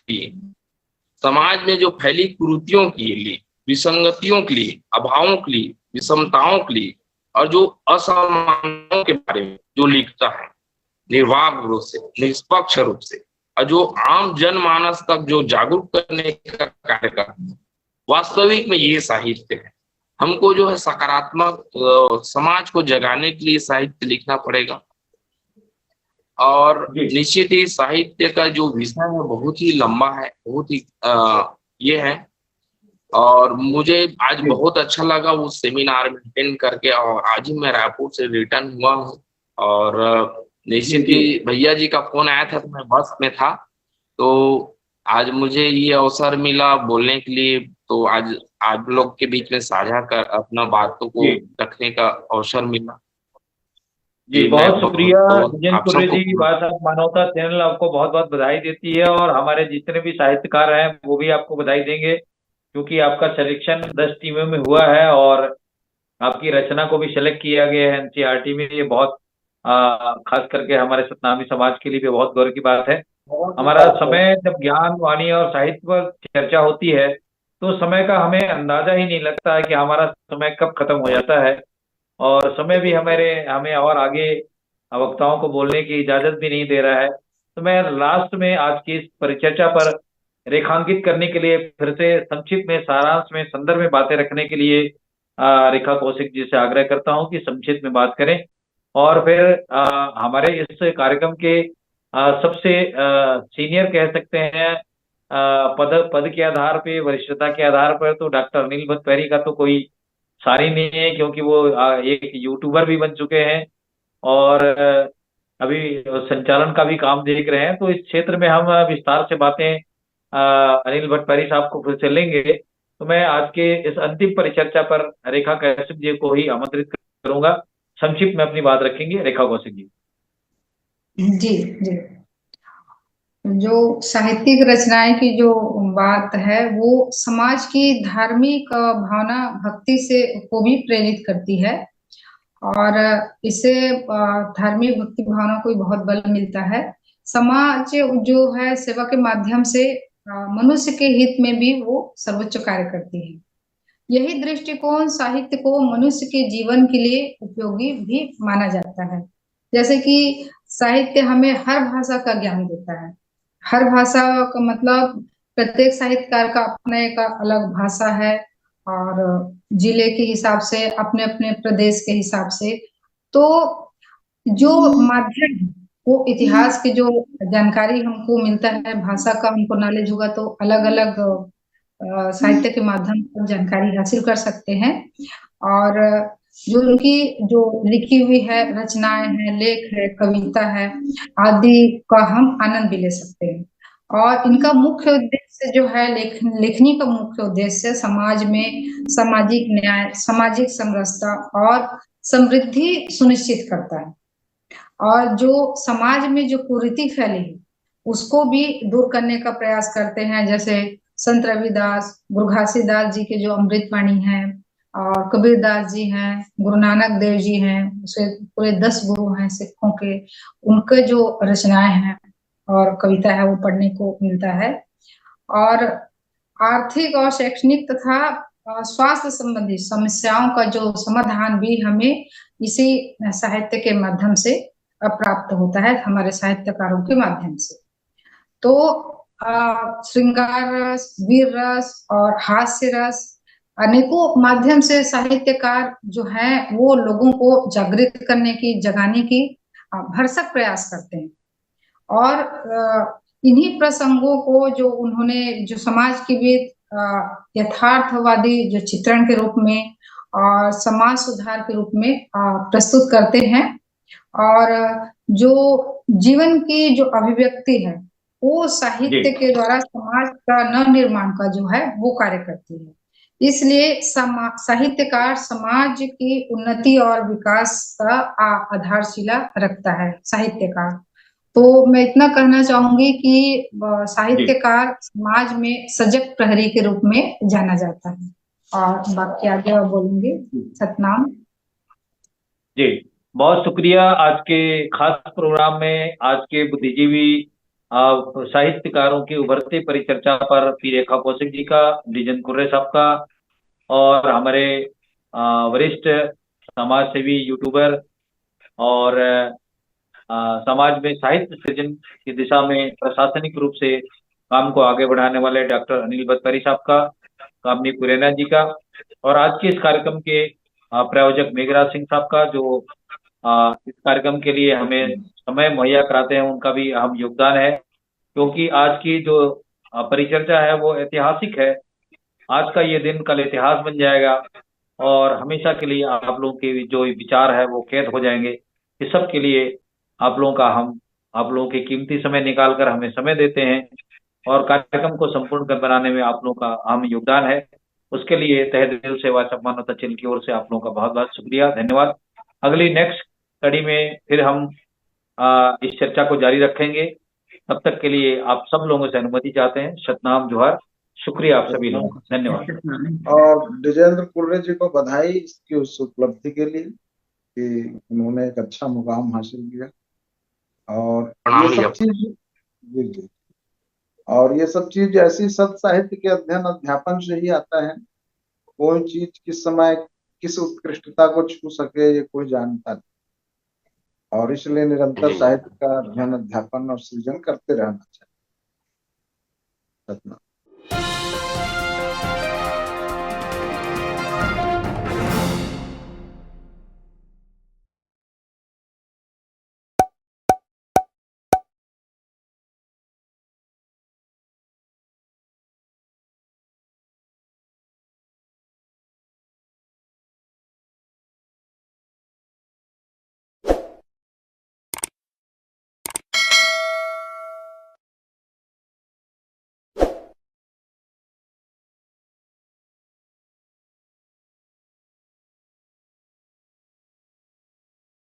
में जो फैली कुरीतियों के लिए, विसंगतियों के लिए, अभावों के लिए, विषमताओं के लिए और जो असमानताओं के बारे में जो लिखता है निर्वाक रूप से, निष्पक्ष रूप से, और जो आम जनमानस तक जो जागरूक करने का कार्य करता है, वास्तविक में ये साहित्य है। हमको जो है सकारात्मक समाज को जगाने के लिए साहित्य लिखना पड़ेगा। और निश्चित ही साहित्य का जो विषय है बहुत ही लंबा है, बहुत ही ये है। और मुझे आज बहुत अच्छा लगा वो सेमिनार में अटेंड करके, और आज ही मैं रायपुर से रिटर्न हुआ हूँ। और निश्चित ही भैया जी का फोन आया था तो मैं बस में था, तो आज मुझे ये अवसर मिला बोलने के लिए, तो आज आप लोग के बीच में साझा कर अपना बातों को रखने का अवसर मिला। जी बहुत शुक्रिया जितेंद्र कुर्रे जी। बात आप मानवता चैनल आपको बहुत बहुत बधाई देती है, और हमारे जितने भी साहित्यकार हैं वो भी आपको बधाई देंगे, क्योंकि आपका सिलेक्शन 10 टीमों में हुआ है और आपकी रचना को भी सिलेक्ट किया गया है एनसीईआरटी में। ये बहुत खास करके हमारे सतनामी समाज के लिए भी बहुत गौरव की बात है। हमारा समय जब ज्ञान वाणी और साहित्य पर चर्चा होती है तो समय का हमें अंदाजा ही नहीं लगता है कि हमारा समय कब खत्म हो जाता है, और समय भी हमें और आगे वक्ताओं को बोलने की इजाजत भी नहीं दे रहा है। तो मैं लास्ट में आज की इस परिचर्चा पर रेखांकित करने के लिए फिर से संक्षिप्त में, सारांश में, संदर्भ में बातें रखने के लिए रेखा कौशिक जी से आग्रह करता हूं कि संक्षिप्त में बात करें, और फिर हमारे इस कार्यक्रम के सबसे सीनियर कह सकते हैं पद के आधार पे, वरिष्ठता के आधार पर, तो डॉक्टर अनिल भट्टपैरी का तो कोई सारी नहीं है, क्योंकि वो एक यूट्यूबर भी बन चुके हैं और अभी संचालन का भी काम देख रहे हैं। तो इस क्षेत्र में हम विस्तार से बातें अनिल भट्टपैरी साहब को फिर से लेंगे। तो मैं आज के इस अंतिम परिचर्चा पर रेखा कौशिक जी को ही आमंत्रित करूंगा। संक्षिप्त में अपनी बात रखेंगे रेखा कौशिक जी। जी जी, जो साहित्यिक रचनाएं की जो बात है वो समाज की धार्मिक भावना, भक्ति से को भी प्रेरित करती है, और इससे धार्मिक भक्ति भावना को भी बहुत बल मिलता है। समाज जो है सेवा के माध्यम से मनुष्य के हित में भी वो सर्वोच्च कार्य करती है। यही दृष्टिकोण साहित्य को मनुष्य के जीवन के लिए उपयोगी भी माना जाता है। जैसे कि साहित्य हमें हर भाषा का ज्ञान देता है। हर भाषा का मतलब प्रत्येक साहित्यकार का अपना एक अलग भाषा है, और जिले के हिसाब से, अपने अपने प्रदेश के हिसाब से। तो जो माध्यम है वो इतिहास की जो जानकारी हमको मिलता है, भाषा का हमको नॉलेज होगा तो अलग अलग साहित्य के माध्यम से जानकारी हासिल कर सकते हैं। और जो उनकी जो लिखी हुई है रचनाएं हैं, लेख है, कविता है आदि का हम आनंद भी ले सकते हैं। और इनका मुख्य उद्देश्य जो है, लेखनी का मुख्य उद्देश्य समाज में सामाजिक न्याय, सामाजिक समरसता और समृद्धि सुनिश्चित करता है। और जो समाज में जो कुरीति फैली है उसको भी दूर करने का प्रयास करते हैं। जैसे संत रविदास, गुरु घासीदास जी के जो अमृतवाणी है, और कबीरदास जी हैं, गुरु नानक देव जी हैं, उसे पूरे 10 गुरु हैं सिखों के, उनके जो रचनाएं हैं और कविता है वो पढ़ने को मिलता है। और आर्थिक और शैक्षणिक तथा स्वास्थ्य संबंधी समस्याओं का जो समाधान भी हमें इसी साहित्य के माध्यम से प्राप्त होता है, हमारे साहित्यकारों के माध्यम से। तो श्रृंगार रस, वीर रस और हास्य रस, अनेकों माध्यम से साहित्यकार जो है वो लोगों को जागृत करने की, जगाने की भरसक प्रयास करते हैं। और इन्हीं प्रसंगों को जो उन्होंने जो समाज के भी यथार्थवादी जो चित्रण के रूप में और समाज सुधार के रूप में प्रस्तुत करते हैं। और जो जीवन की जो अभिव्यक्ति है वो साहित्य के द्वारा समाज का नवनिर्माण का जो है वो कार्य करती है। इसलिए साहित्यकार समाज की उन्नति और विकास का आधारशिला रखता है साहित्यकार। तो मैं इतना कहना चाहूंगी कि साहित्यकार समाज में सजग प्रहरी के रूप में जाना जाता है। और बाकी आगे आप बोलेंगे। सतनाम जी, बहुत शुक्रिया। आज के खास प्रोग्राम में आज के बुद्धिजीवी साहित्यकारों की उभरती परिचर्चा पर पी रेखा कौशिक जी का, जितेंद्र कुर्रे साहब का, और हमारे वरिष्ठ समाज सेवी, यूट्यूबर और समाज में साहित्य सृजन की दिशा में प्रशासनिक रूप से काम को आगे बढ़ाने वाले डॉक्टर अनिल बतकरी साहब का, कामनी कुरैना जी का, और आज के इस कार्यक्रम के प्रायोजक मेघराज सिंह साहब का, जो इस कार्यक्रम के लिए हमें समय मुहैया कराते हैं, उनका भी अहम योगदान है। क्योंकि आज की जो परिचर्चा है वो ऐतिहासिक है। आज का ये दिन कल इतिहास बन जाएगा और हमेशा के लिए आप लोगों के जो विचार है वो कैद हो जाएंगे। इस सब के लिए आप लोगों के कीमती समय निकाल कर हमें समय देते हैं और कार्यक्रम को संपूर्ण कर बनाने में आप लोगों का अहम योगदान है। उसके लिए तहे दिल से वाचक मानवता चैनल की ओर से आप लोगों का बहुत बहुत शुक्रिया, धन्यवाद। अगली नेक्स्ट कड़ी में फिर हम इस चर्चा को जारी रखेंगे। तब तक के लिए आप सब लोगों से अनुमति चाहते हैं। सतनाम जोहार, शुक्रिया आप सभी लोगों का, धन्यवाद। और डिजेंद्र कुर्रे जी को बधाई इसकी उस उपलब्धि के लिए कि उन्होंने एक अच्छा मुकाम हासिल किया। और ये सब चीज जी जी और ये सब चीज ऐसी सत साहित्य के अध्ययन अध्यापन से ही आता है। कोई चीज किस समय किस उत्कृष्टता को छू सके ये कोई जानता नहीं, और इसलिए निरंतर साहित्य का अध्ययन अध्यापन और सृजन करते रहना चाहिए। सतना।